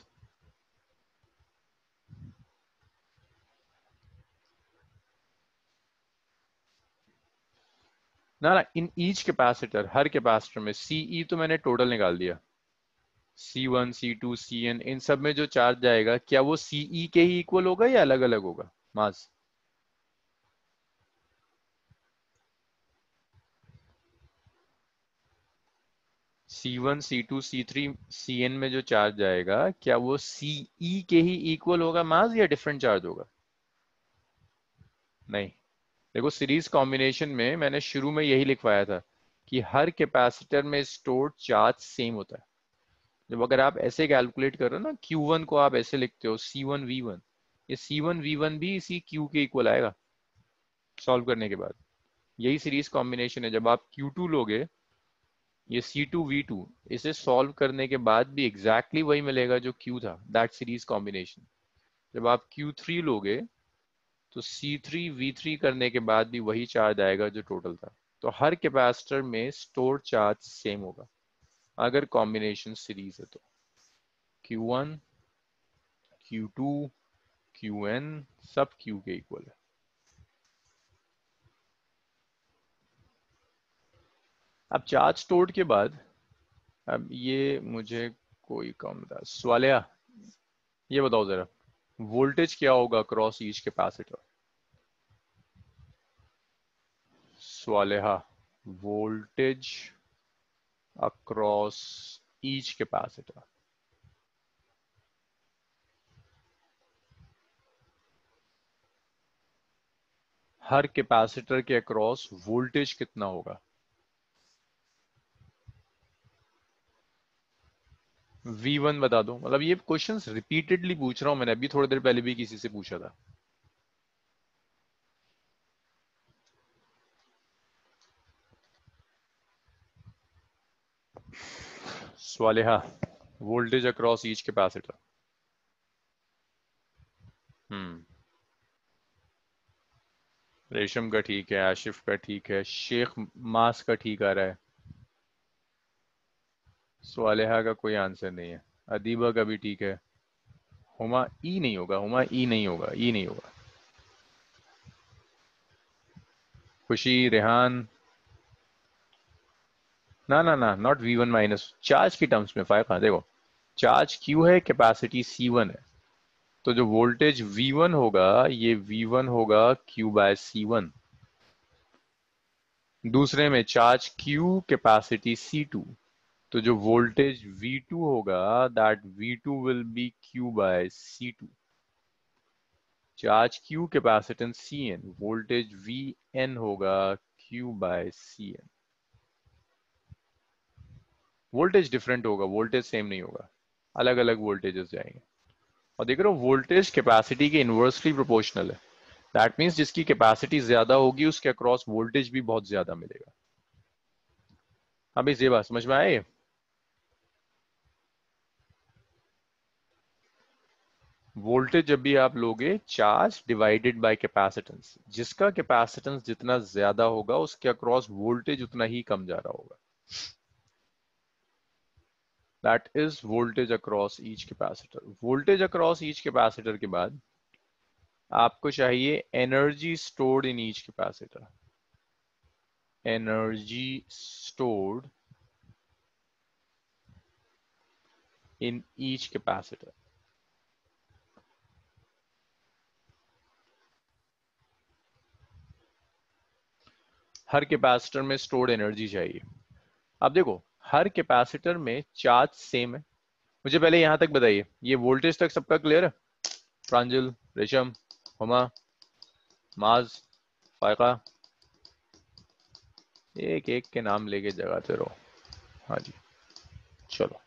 ना ना, इन ईच कैपेसिटर, हर कैपेसिटर में, सीई तो मैंने टोटल निकाल दिया, C1 C2 CN, इन सब में जो चार्ज जाएगा क्या वो सीई के ही इक्वल होगा या अलग अलग होगा मास? C1 C2 C3 Cn में जो चार्ज जाएगा क्या वो Ce के ही इक्वल होगा मास या डिफरेंट चार्ज होगा? नहीं। देखो सीरीज कॉम्बिनेशन में मैंने शुरू में यही लिखवाया था कि हर कैपेसिटर में स्टोर्ड चार्ज सेम होता है। जब अगर आप ऐसे कैलकुलेट करो ना, Q1 को आप ऐसे लिखते हो C1V1, ये C1V1 भी इसी Q के इक्वल आएगा सॉल्व करने के बाद। यही सीरीज कॉम्बिनेशन है। जब आप Q2 लोगे, ये C2V2, इसे सॉल्व करने के बाद भी एग्जैक्टली वही मिलेगा जो Q था, दैट सीरीज कॉम्बिनेशन। जब आप Q3 लोगे तो C3V3 करने के बाद भी वही चार्ज आएगा जो टोटल था। तो हर कैपेसिटर में स्टोर चार्ज सेम होगा अगर कॉम्बिनेशन सीरीज है तो। Q1 Q2 Qn सब Q के इक्वल है। अब चार्ज स्टोर्ड के बाद, अब ये मुझे कोई कम था, स्वालिया ये बताओ जरा, वोल्टेज क्या होगा across each capacitor? Swaliha, voltage across each capacitor. हर कैपेसिटर के अक्रॉस वोल्टेज कितना होगा? V1 बता दो। मतलब ये क्वेश्चंस रिपीटेडली पूछ रहा हूं मैंने, अभी थोड़ी देर पहले भी किसी से पूछा था। स्वालिहा, वोल्टेज अक्रॉस ईच कैपेसिटर। हम्म। रेशम का ठीक है, आशिफ का ठीक है, शेख मास का ठीक आ रहा है। स्वालिहा का कोई आंसर नहीं है। अदीबा का भी ठीक है। हुमा ई नहीं होगा, हुमा ई नहीं होगा, ई नहीं होगा। खुशी, रेहान, ना ना ना, नॉट V1 माइनस, चार्ज की टर्म्स में फायदा देखो। चार्ज Q है, कैपेसिटी C1 है, तो जो वोल्टेज V1 होगा ये V1 होगा Q बाय C1। दूसरे में चार्ज Q, कैपेसिटी C2, तो जो वोल्टेज V2 होगा that V2 will be Q by C2। Charge Q, capacitance Cn, voltage Vn होगा Q by Cn। Voltage different होगा, वोल्टेज सेम नहीं होगा, अलग अलग वोल्टेजेस जाएंगे। और देख रहे हो वोल्टेज कैपेसिटी के इनवर्सली प्रोपोर्शनल है। दैट मीन्स जिसकी कैपेसिटी ज्यादा होगी उसके अक्रॉस वोल्टेज भी बहुत ज्यादा मिलेगा। हाँ भाई, ये बात समझ में आए? वोल्टेज जब भी आप लोगे, चार्ज डिवाइडेड बाय कैपेसिटेंस, जिसका कैपेसिटेंस जितना ज्यादा होगा उसके अक्रॉस वोल्टेज उतना ही कम जा रहा होगा। That is voltage across each capacitor. Voltage across each capacitor के बाद आपको चाहिए energy stored in each capacitor. Energy stored in each capacitor. हर कैपेसिटर में स्टोर्ड एनर्जी चाहिए। अब देखो, हर कैपेसिटर में चार्ज सेम है। मुझे पहले यहां तक बताइए, ये वोल्टेज तक सबका क्लियर है? प्रांजल, रेशम, हुमा, माज, फायका, एक एक के नाम लेके जगाते रहो। हाँ जी, चलो।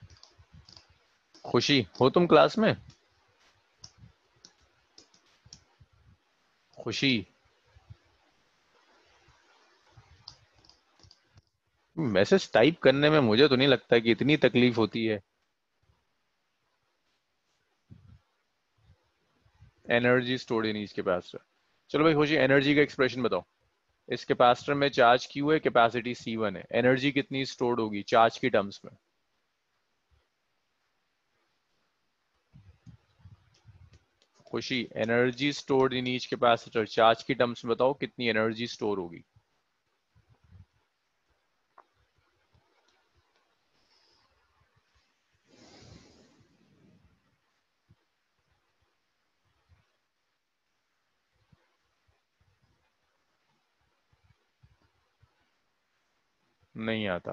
खुशी हो तुम क्लास में? खुशी, मैसेज टाइप करने में मुझे तो नहीं लगता कि इतनी तकलीफ होती है। Energy stored in each capacitor. चलो भाई खुशी, एनर्जी का एक्सप्रेशन बताओ। इस कैपेसिटर में चार्ज Q है, कैपेसिटी C1 है, एनर्जी कितनी स्टोर्ड होगी चार्ज की टर्म्स में? खुशी, energy stored in each capacitor charge की टर्म्स में बताओ कितनी एनर्जी स्टोर होगी? नहीं आता।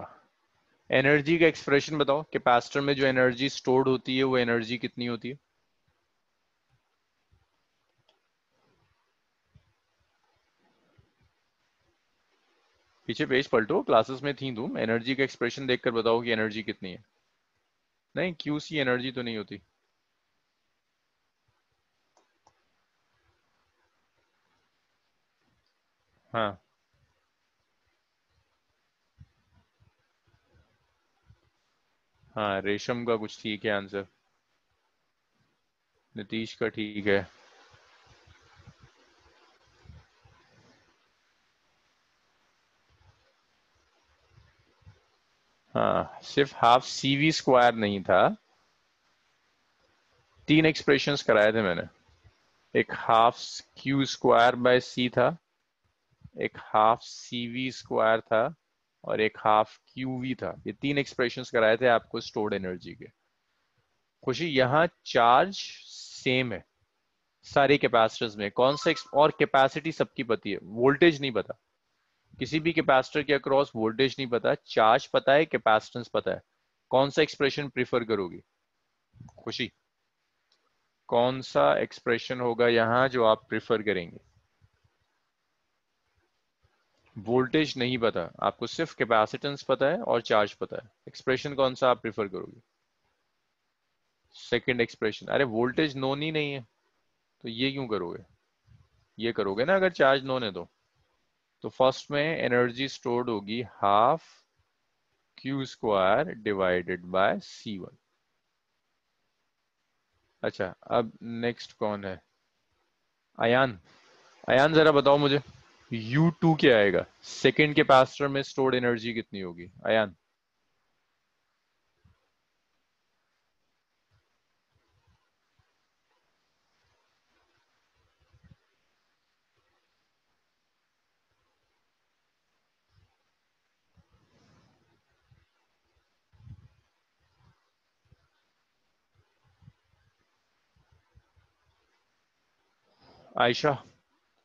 एनर्जी का एक्सप्रेशन बताओ, कैपेसिटर में जो एनर्जी स्टोर्ड होती है वो एनर्जी कितनी होती है? पीछे पेज पलटो, क्लासेस में थी तुम, एनर्जी का एक्सप्रेशन देखकर बताओ कि एनर्जी कितनी है। नहीं, क्यूसी एनर्जी तो नहीं होती। हाँ हाँ, रेशम का कुछ ठीक है आंसर। नीतीश का ठीक है। हाँ, सिर्फ हाफ सीवी स्क्वायर नहीं था, तीन एक्सप्रेशंस कराए थे मैंने। एक हाफ क्यू स्क्वायर बाय सी था, एक हाफ सीवी स्क्वायर था, और एक हाफ क्यूवी था। ये तीन एक्सप्रेशंस कराए थे आपको स्टोर्ड एनर्जी के। खुशी, यहाँ चार्ज सेम है सारे कैपेसिटर्स में। कौन सा और कैपेसिटी सबकी पता है, वोल्टेज नहीं पता। किसी भी कैपेसिटर के अक्रॉस वोल्टेज नहीं पता, चार्ज पता है, कैपेसिटेंस पता है। कौन सा एक्सप्रेशन प्रिफर करोगी खुशी? कौन सा एक्सप्रेशन होगा यहाँ जो आप प्रिफर करेंगे? वोल्टेज नहीं पता आपको, सिर्फ कैपेसिटेंस पता है और चार्ज पता है। एक्सप्रेशन कौन सा आप प्रिफर करोगे? Second expression. अरे वोल्टेज नोन ही नहीं है, तो ये क्यों करोगे? ये करोगे ना अगर चार्ज नोन है तो फर्स्ट में एनर्जी स्टोर्ड होगी half Q square divided by C1। अच्छा, अब नेक्स्ट कौन है? अयान। अयान जरा बताओ मुझे, U2 क्या आएगा? सेकेंड कैपेसिटर में स्टोर्ड एनर्जी कितनी होगी Ayaan? Ayesha,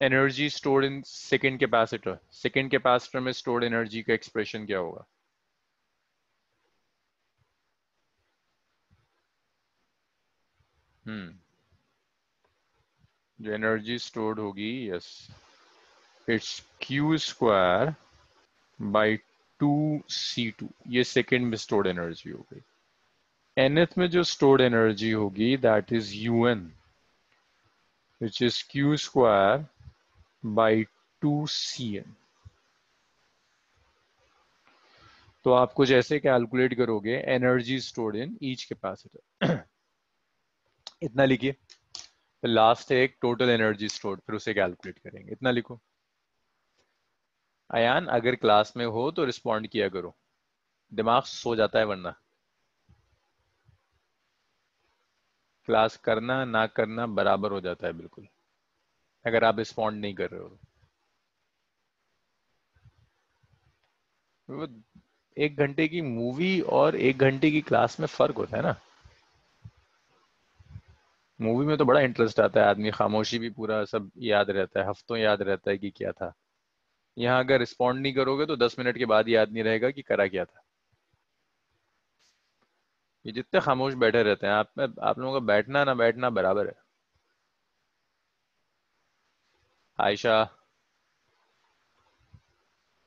energy stored in second capacitor में स्टोर्ड एनर्जी का एक्सप्रेशन क्या होगा? हम्म, जो एनर्जी स्टोर्ड होगी, yes, it's Q square by 2C2। ये सेकेंड में स्टोर्ड एनर्जी हो गई। nth में जो स्टोर्ड एनर्जी होगी that is UN, which is Q square by 2CN। तो आप कुछ ऐसे कैलकुलेट करोगे, energy stored in each capacitor, इतना लिखिए। फिर लास्ट है एक टोटल एनर्जी स्टोर्ड, फिर उसे कैलकुलेट करेंगे, इतना लिखो। अयान, अगर क्लास में हो तो रिस्पॉन्ड किया करो, दिमाग सो जाता है वरना। क्लास करना ना करना बराबर हो जाता है बिल्कुल, अगर आप रिस्पॉन्ड नहीं कर रहे हो तो। वो 1 घंटे की मूवी और 1 घंटे की क्लास में फर्क होता है ना। मूवी में तो बड़ा इंटरेस्ट आता है, आदमी खामोशी भी पूरा सब याद रहता है, हफ्तों याद रहता है कि क्या था। यहाँ अगर रिस्पॉन्ड नहीं करोगे तो 10 मिनट के बाद याद नहीं रहेगा कि करा क्या था। ये जितने खामोश बैठे रहते हैं, आप लोगों का बैठना ना बैठना बराबर है। आयशा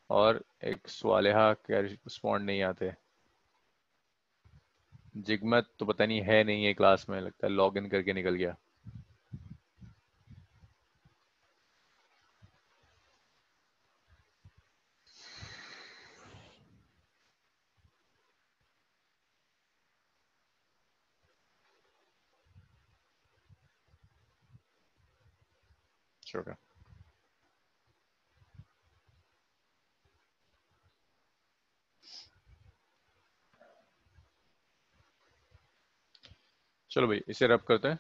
और एक स्वालिहा क्या रिस्पॉन्ड नहीं आते। जिगमत तो पता नहीं है, नहीं है क्लास में, लगता है लॉग इन करके निकल गया। छोटा, चलो भाई इसे रब करते हैं।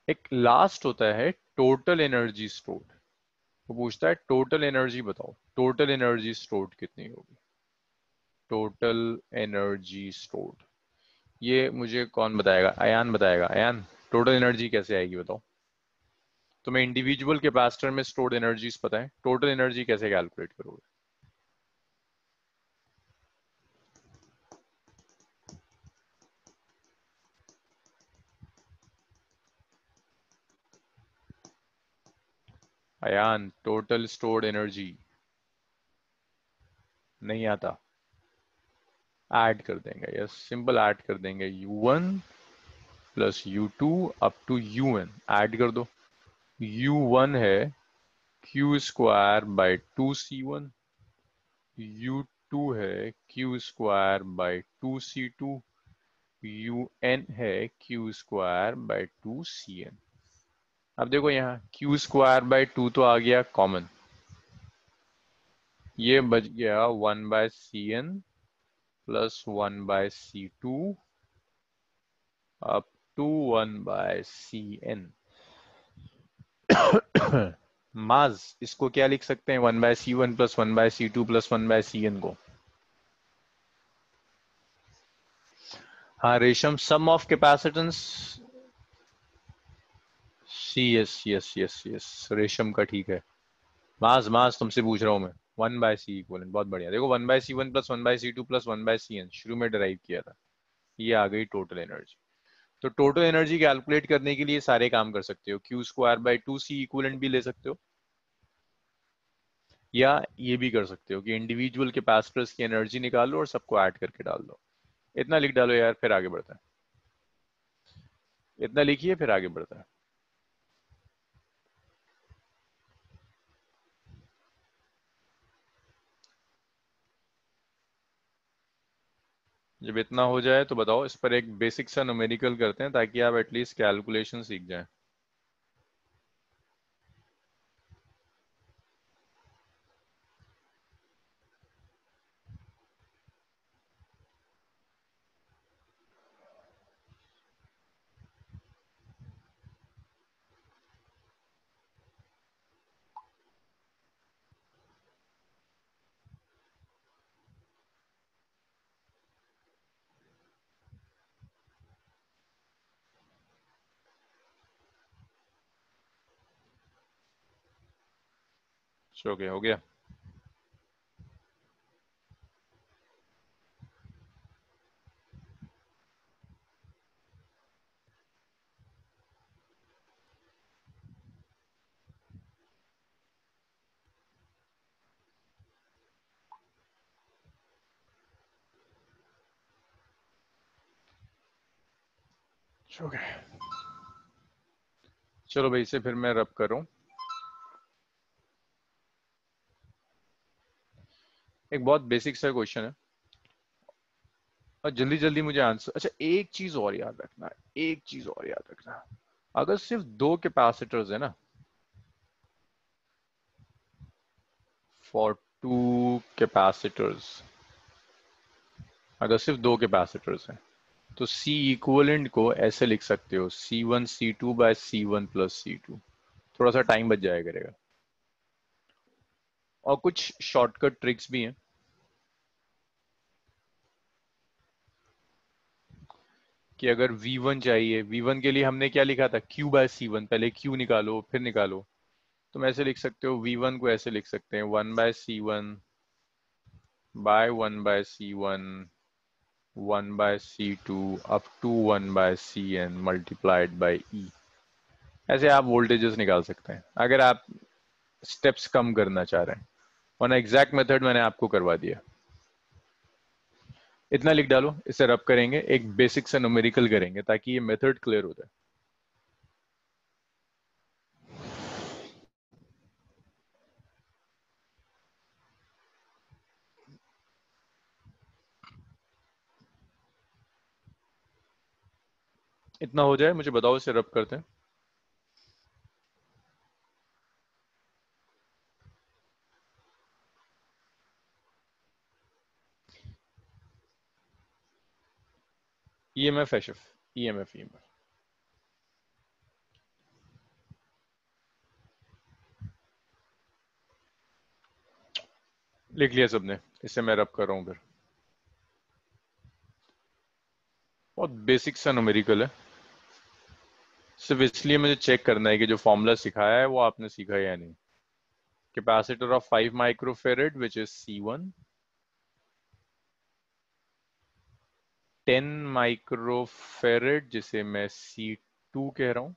एक लास्ट होता है टोटल एनर्जी स्टोर्ड। वो पूछता है टोटल एनर्जी बताओ, टोटल एनर्जी स्टोर्ड कितनी होगी? टोटल एनर्जी स्टोर्ड, ये मुझे कौन बताएगा? अयान बताएगा। अयान, टोटल एनर्जी कैसे आएगी बताओ? तुम्हें इंडिविजुअल कैपेसिटर में स्टोर्ड एनर्जीज पता है, टोटल एनर्जी कैसे कैलकुलेट करोगे? अयान, टोटल स्टोर्ड एनर्जी नहीं आता, ऐड कर देंगे, यस सिंपल ऐड कर देंगे, U1 plus U2 up to UN, add कर दो। U1 है Q square by 2C1, U2 है Q square by 2C2, UN है Q स्क्वायर बाई 2CN। अब देखो यहाँ Q स्क्वायर बाई 2 तो आ गया कॉमन, ये बच गया 1/CN plus 1/C2 up to 1/CN। मास इसको क्या लिख सकते हैं, 1/C1 plus 1/C2 plus 1/CN को। हाँ Resham, sum of capacitance, C, yes yes yes yes, Resham का ठीक है। मास मास तुमसे पूछ रहा हूँ मैं, 1/C इक्वलेंट, बहुत बढ़िया। देखो 1/C1 plus 1/C2 plus 1/CN शुरू में डिराइव किया था, ये आ गई टोटल एनर्जी। तो टोटल एनर्जी कैलकुलेट करने के लिए सारे काम कर सकते हो, Q square by 2C equivalent भी ले सकते हो, या ये भी कर सकते हो कि इंडिविजुअल कैपेसिटर्स की एनर्जी निकालो और सबको ऐड करके डाल दो। इतना लिख डालो यार, फिर आगे बढ़ता है। इतना लिखिए फिर आगे बढ़ता है। जब इतना हो जाए तो बताओ, इस पर एक बेसिक सा न्यूमेरिकल करते हैं ताकि आप एटलीस्ट कैलकुलेशन सीख जाएं। ओके हो गया। ओके चलो भाई, इसे फिर मैं रब कर रहा हूँ। एक बहुत बेसिक सा क्वेश्चन है, और जल्दी जल्दी मुझे आंसर। अच्छा एक चीज और याद रखना, एक चीज और याद रखना, अगर सिर्फ दो कैपेसिटर्स है ना, फॉर टू कैपेसिटर्स, अगर सिर्फ दो कैपेसिटर्स हैं तो C इक्वलेंट को ऐसे लिख सकते हो, C1 C2/C1 प्लस C2। थोड़ा सा टाइम बच जाया करेगा, और कुछ शॉर्टकट ट्रिक्स भी हैं कि अगर V1 चाहिए, V1 के लिए हमने क्या लिखा था, Q/C1, पहले Q निकालो फिर निकालो। तुम ऐसे लिख सकते हो, V1 को ऐसे लिख सकते हैं 1/C1/1/C1 1/C2 up to 1/CN multiplied by E। ऐसे आप वोल्टेजेस निकाल सकते हैं अगर आप स्टेप्स कम करना चाह रहे हैं, वरना एग्जैक्ट मेथड मैंने आपको करवा दिया। इतना लिख डालो, इसे रब करेंगे, एक बेसिक से न्यूमेरिकल करेंगे ताकि ये मेथड क्लियर हो जाए। इतना हो जाए मुझे बताओ, इसे रब करते हैं। EMF एशफ, EMF लिख लिया सबने, इसे मैं रब कर रहा हूँ फिर। बहुत बेसिक सा न्यूमेरिकल है, सिर्फ इसलिए मुझे चेक करना है कि जो फॉर्मूला सिखाया है वो आपने सीखा है या नहीं। Capacitor of 5 microfarad which is C1, 10 microfarad जिसे मैं C2 कह रहा हूँ,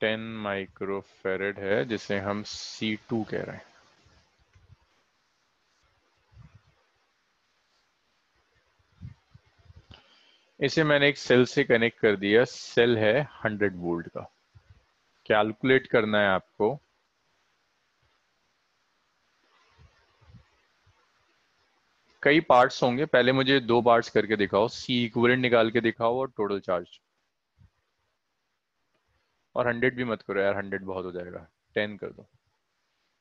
10 माइक्रोफेरेड है जिसे हम C2 कह रहे हैं। इसे मैंने एक सेल से कनेक्ट कर दिया। सेल है 100 वोल्ट का। कैलकुलेट करना है आपको। कई पार्ट्स होंगे, पहले मुझे 2 पार्ट्स करके दिखाओ। सी इक्विवेलेंट निकाल के दिखाओ और टोटल चार्ज। और 100 भी मत करो यार, 100 बहुत हो जाएगा, 10 कर दो।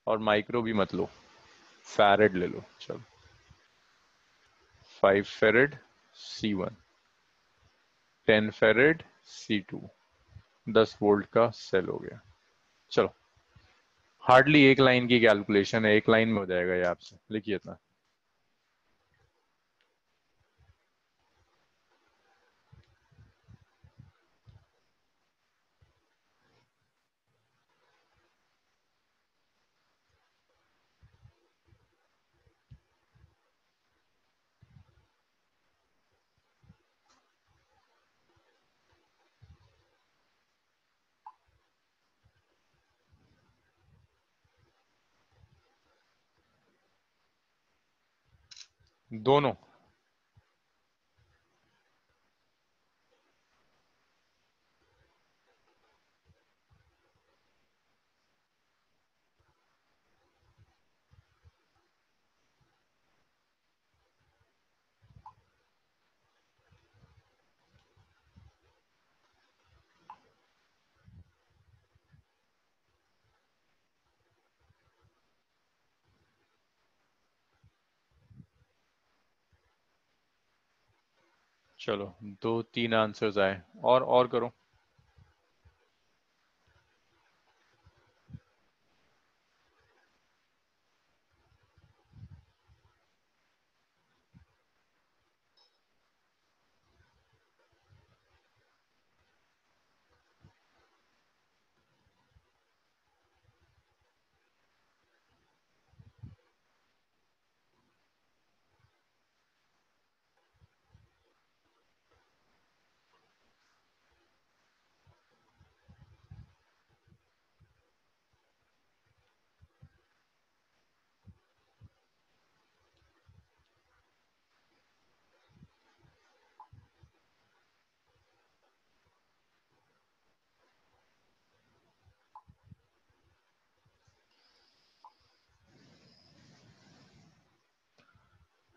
और माइक्रो भी मत लो, फैरेड ले लो। चलो 5 फेरेड C1, 10 फेरेड C2, 10 वोल्ट का सेल हो गया। चलो, हार्डली एक लाइन की कैलकुलेशन है, एक लाइन में हो जाएगा ये आपसे। लिखिए इतना। दोनों। चलो 2-3 आंसर्स आए। और करो।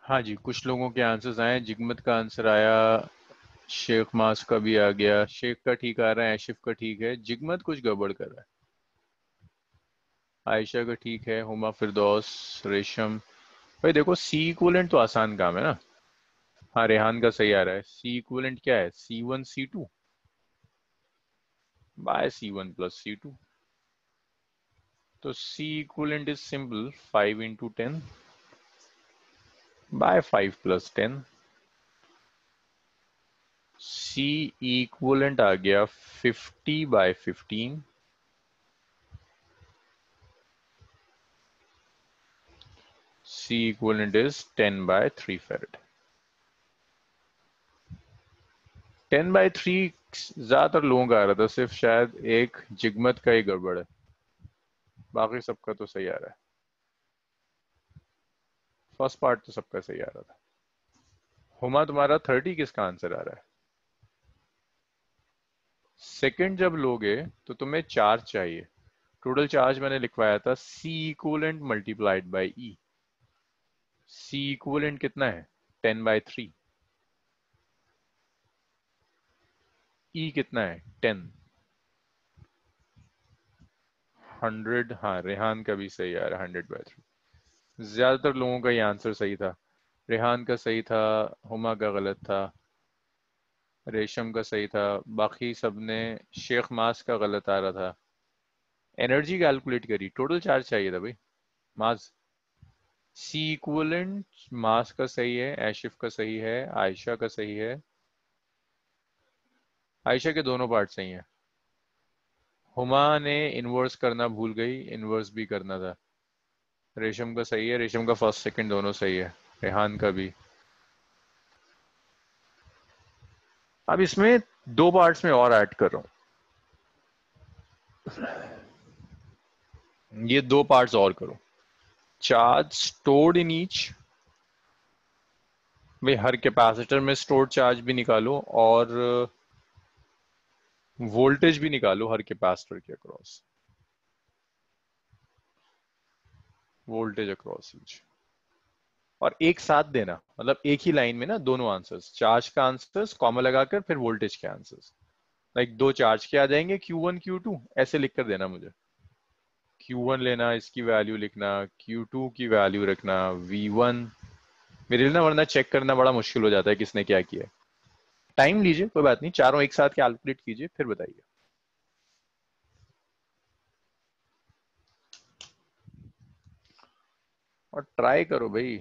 हाँ जी, कुछ लोगों के आंसर्स आए। जिगमत का आंसर आया, शेख मास का भी आ गया। शेख का ठीक आ रहा है, आशिफ का ठीक है, जिगमत कुछ गड़बड़ कर रहा है। आयशा का ठीक है, हुमा, फिरदौस, रेशम। भाई देखो, सी इक्विवेलेंट तो आसान काम है ना। हाँ, रेहान का सही आ रहा है। सी इक्विवेलेंट क्या है? C1 C2 bye C1 + C2। तो C equivalent is simple 5 × 10 by 5 + 10। C equivalent आ गया 50/15। सी इक्विवेलेंट इज 10/3 फेरेड। 10/3 ज्यादातर लोगों का आ रहा था, सिर्फ शायद एक जिगमत का ही गड़बड़ है। बाकी सबका तो सही आ रहा है। फर्स्ट पार्ट तो सबका सही आ रहा था। हुमा, तुम्हारा 30 किसका आंसर आ रहा है? सेकंड जब लोगे तो तुम्हें चार्ज चाहिए। टोटल चार्ज मैंने लिखवाया था C equivalent multiplied by E. C equivalent कितना है? 10/3। ई कितना है? 10। 100। हाँ, रेहान का भी सही आ रहा है, 100/3। ज्यादातर लोगों का ये आंसर सही था। रेहान का सही था, हुमा का गलत था, रेशम का सही था, बाकी सबने। शेख मास का गलत आ रहा था। एनर्जी कैलकुलेट करी, टोटल चार्ज चाहिए था भाई। मास। सी इक्विवेलेंट मास का सही है, आशिफ का सही है, आयशा का सही है। आयशा के दोनों पार्ट सही हैं। हुमा ने इनवर्स करना भूल गई, इनवर्स भी करना था। रेशम का सही है, रेशम का फर्स्ट सेकंड दोनों सही है। रेहान का भी। अब इसमें 2 पार्ट्स में और ऐड कर रहा हूँ। ये दो पार्ट्स और करो। चार्ज स्टोर्ड इन ईच, भाई हर कैपेसिटर में स्टोर्ड चार्ज भी निकालो और वोल्टेज भी निकालो हर कैपेसिटर के अक्रॉस, वोल्टेज अक्रॉस ईच। और एक साथ देना, मतलब एक ही लाइन में ना दोनों आंसर्स, चार्ज का आंसर्स कॉमा लगाकर फिर वोल्टेज के आंसर्स। लाइक दो चार्ज के आ जाएंगे Q1 Q2 ऐसे लिख कर देना मुझे। Q1 लेना, इसकी वैल्यू लिखना, Q2 की वैल्यू रखना, V1 मेरे लिए ना, वरना चेक करना बड़ा मुश्किल हो जाता है किसने क्या किया है। टाइम लीजिए, कोई बात नहीं, चारों एक साथ कैलकुलेट कीजिए फिर बताइए। और ट्राई करो भाई।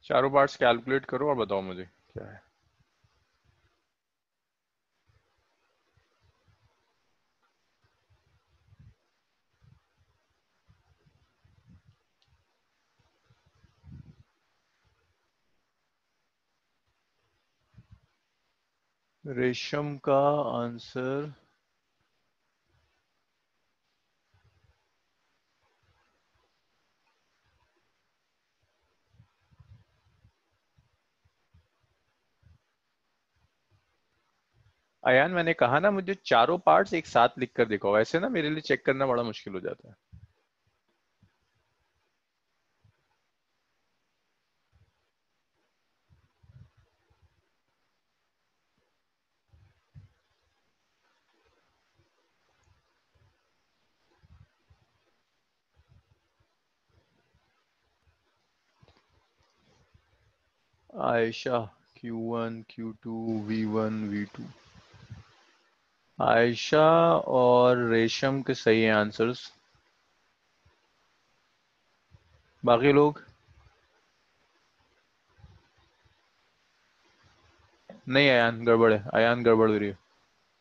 चारों पार्ट्स कैलकुलेट करो और बताओ मुझे क्या है। रेशम का आंसर, अयान मैंने कहा ना मुझे चारों पार्ट्स एक साथ लिख कर दिखाओ, ऐसे ना मेरे लिए चेक करना बड़ा मुश्किल हो जाता है। Ayesha Q1 Q2 V1 V2। Ayesha और रेशम के सही है आंसर्स। बाकी लोग नहीं। अयान गड़बड़ है, अयान गड़बड़ कर रही हो,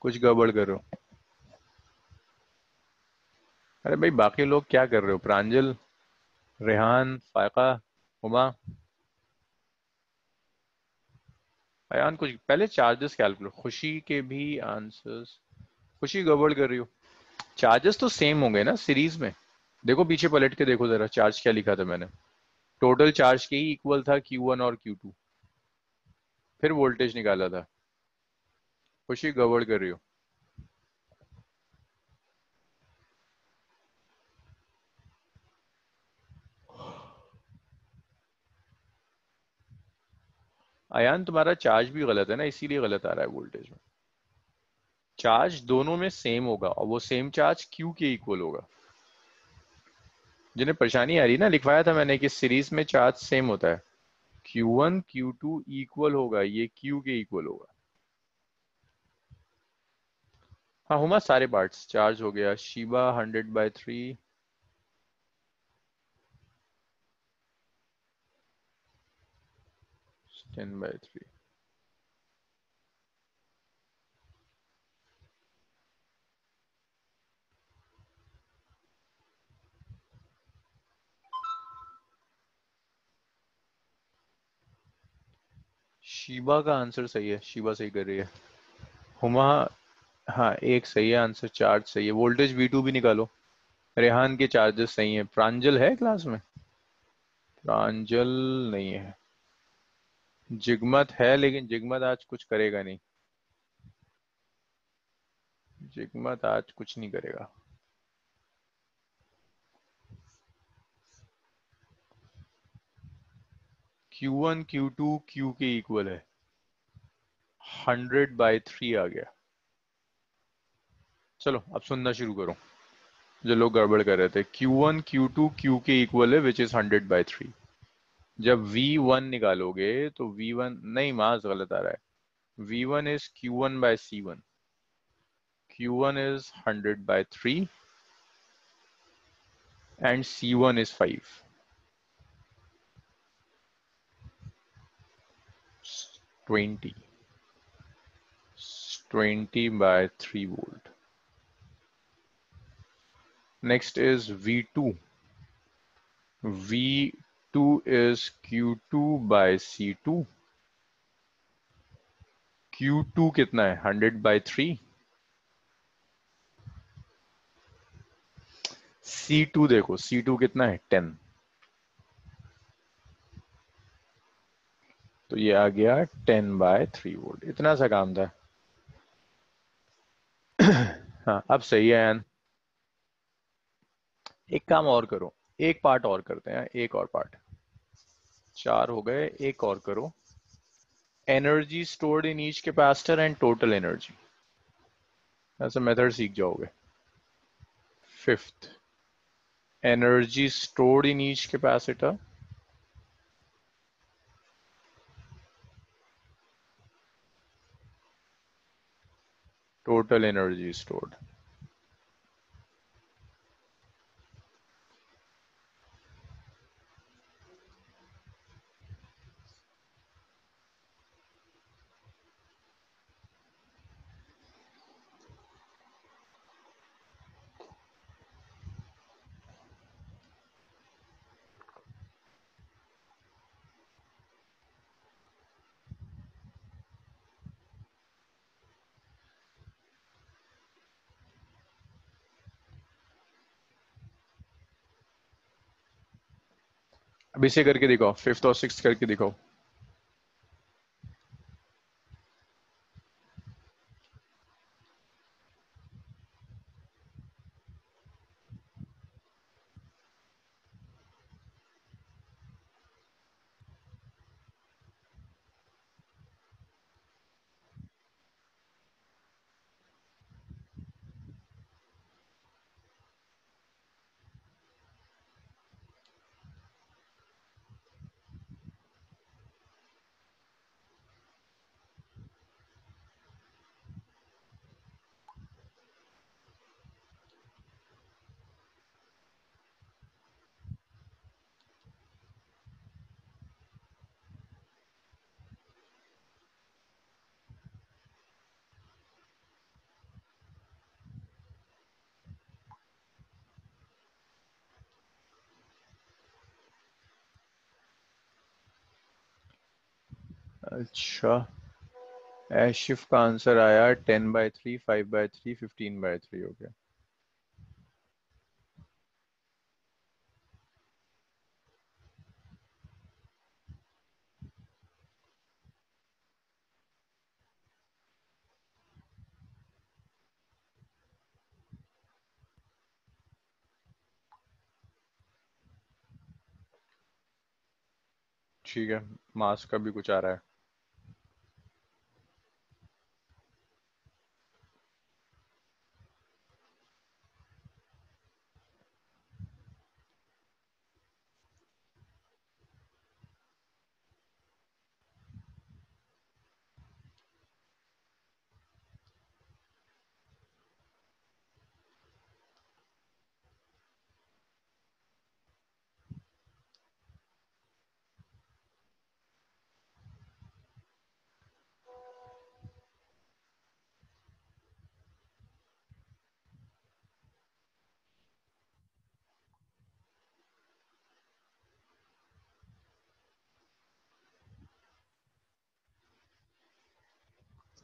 कुछ गड़बड़ कर रहे हो। अरे भाई बाकी लोग क्या कर रहे हो, प्रांजल, रेहान, फायका, हुमा। अयान कुछ पहले चार्जेस कैलकुलेट, खुशी के भी आंसर्स। खुशी गड़बड़ कर रही हो, चार्जेस तो सेम होंगे ना सीरीज में। देखो पीछे पलट के देखो जरा, चार्ज क्या लिखा था मैंने, टोटल चार्ज के ही इक्वल था Q1 और Q2, फिर वोल्टेज निकाला था। खुशी गड़बड़ कर रही हो। अयान तुम्हारा चार्ज भी गलत है ना, इसीलिए गलत आ रहा है वोल्टेज में। चार्ज दोनों में सेम होगा और वो सेम चार्ज Q के इक्वल होगा। जिन्हें परेशानी आ रही है ना, लिखवाया था मैंने कि सीरीज में चार्ज सेम होता है, Q1 Q2 इक्वल होगा, ये Q के इक्वल होगा। हाँ हुमा, सारे पार्ट्स चार्ज हो गया। शिबा 100/3, 10/3। शिबा का आंसर सही है, शिबा सही कर रही है। हुमा, हाँ एक सही है आंसर, चार्ज सही है। वोल्टेज V2 भी निकालो। रेहान के चार्जेस सही है। प्रांजल है क्लास में? प्रांजल नहीं है। जिगमत है, लेकिन जिगमत आज कुछ करेगा नहीं। जिगमत आज कुछ नहीं करेगा। Q1 Q2 Q के इक्वल है, 100/3 आ गया। चलो अब सुनना शुरू करो, जो लोग गड़बड़ कर रहे थे। Q1 Q2 Q के इक्वल है विच इज 100/3। जब V1 निकालोगे तो V1 नहीं, मास गलत आ रहा है। V1 is Q1/C1, Q1 is 100/3 and C1 is 5, 20, 20/3 volt. Next is V2. V2 is Q2/C2. Q2 कितना है? 100/3। C2 देखो, C2 कितना है? 10। तो ये आ गया 10/3 वोल्ट। इतना सा काम था। हाँ अब सही है यान। एक काम और करो, एक पार्ट और करते हैं, एक और पार्ट। 4 हो गए, एक और करो। Energy stored in each capacitor and total energy, ऐसा मेथड सीख जाओगे। Fifth, energy stored in each capacitor total energy stored। अब इसे करके दिखाओ, फिफ्थ और सिक्स करके दिखाओ। अच्छा, एशिफ का आंसर आया 10/3, 5/3, 15/3 हो गया। ठीक है, मास का भी कुछ आ रहा है।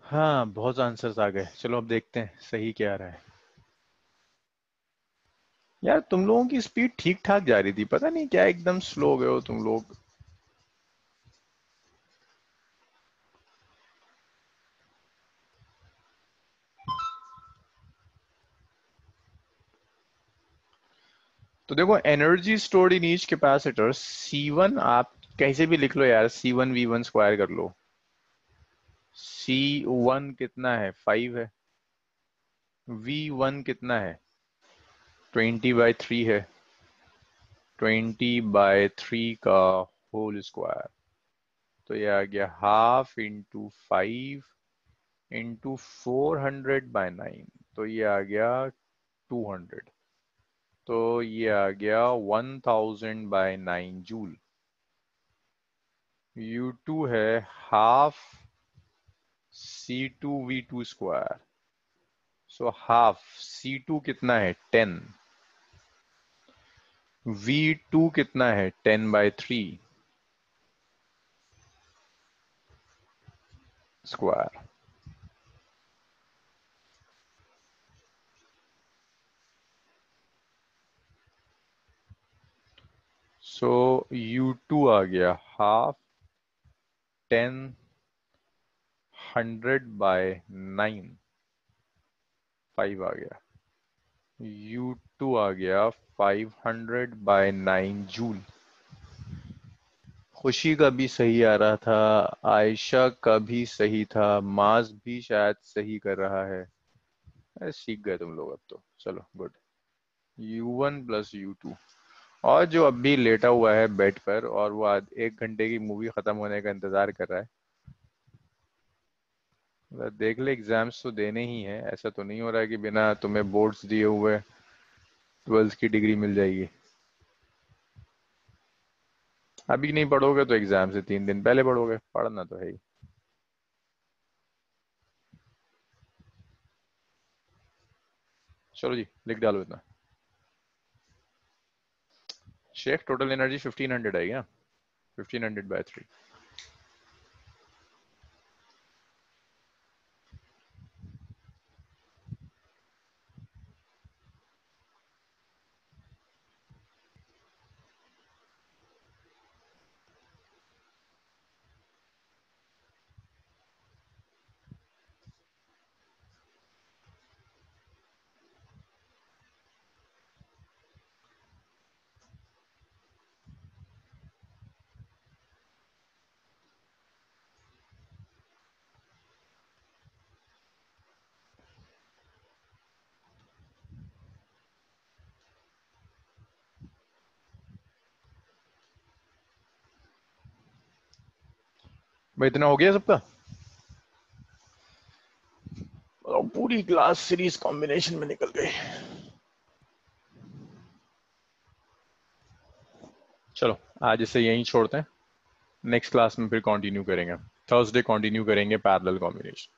हाँ बहुत आंसर्स आ गए। चलो अब देखते हैं सही क्या आ रहा है। यार तुम लोगों की स्पीड ठीक ठाक जा रही थी, पता नहीं क्या एकदम स्लो हो गए हो तुम लोग। तो देखो, energy stored in each capacitor C1 आप कैसे भी लिख लो यार, C1 V1 स्क्वायर कर लो। C1 कितना है, 5 है। V1 कितना है, 20/3 है। 20/3 का होल स्क्वायर, तो ये आ गया 1/2 × 5 × 400/9, तो ये आ गया 200। तो ये आ गया 1000/9 जूल। U2 है half C2V2 square. So half C2 कितना है, 10। V2 कितना है, 10/3 स्क्वायर। सो U2 आ गया हाफ 10 100/9, 5 आ गया। U2 आ गया 500/9 जूल। खुशी का भी सही आ रहा था, आयशा का भी सही था, माज भी शायद सही कर रहा है। अरे सीख गए तुम लोग अब तो, चलो गुड। U1 + U2। और जो अभी लेटा हुआ है बेड पर और वो 1 घंटे की मूवी खत्म होने का इंतजार कर रहा है, देख ले, एग्जाम्स तो देने ही है। ऐसा तो नहीं हो रहा है कि बिना तुम्हें बोर्ड्स दिए हुए 12th की डिग्री मिल जाएगी। अभी नहीं पढ़ोगे तो एग्जाम से 3 दिन पहले पढ़ोगे, पढ़ना तो है ही। चलो जी, लिख डालो इतना। शेख टोटल एनर्जी 1500 है क्या, 1500/3। भाई इतना हो गया सबका, और पूरी क्लास सीरीज कॉम्बिनेशन में निकल गई। चलो आज इसे यहीं छोड़ते हैं, नेक्स्ट क्लास में फिर कंटिन्यू करेंगे। थर्सडे कंटिन्यू करेंगे पैरेलल कॉम्बिनेशन।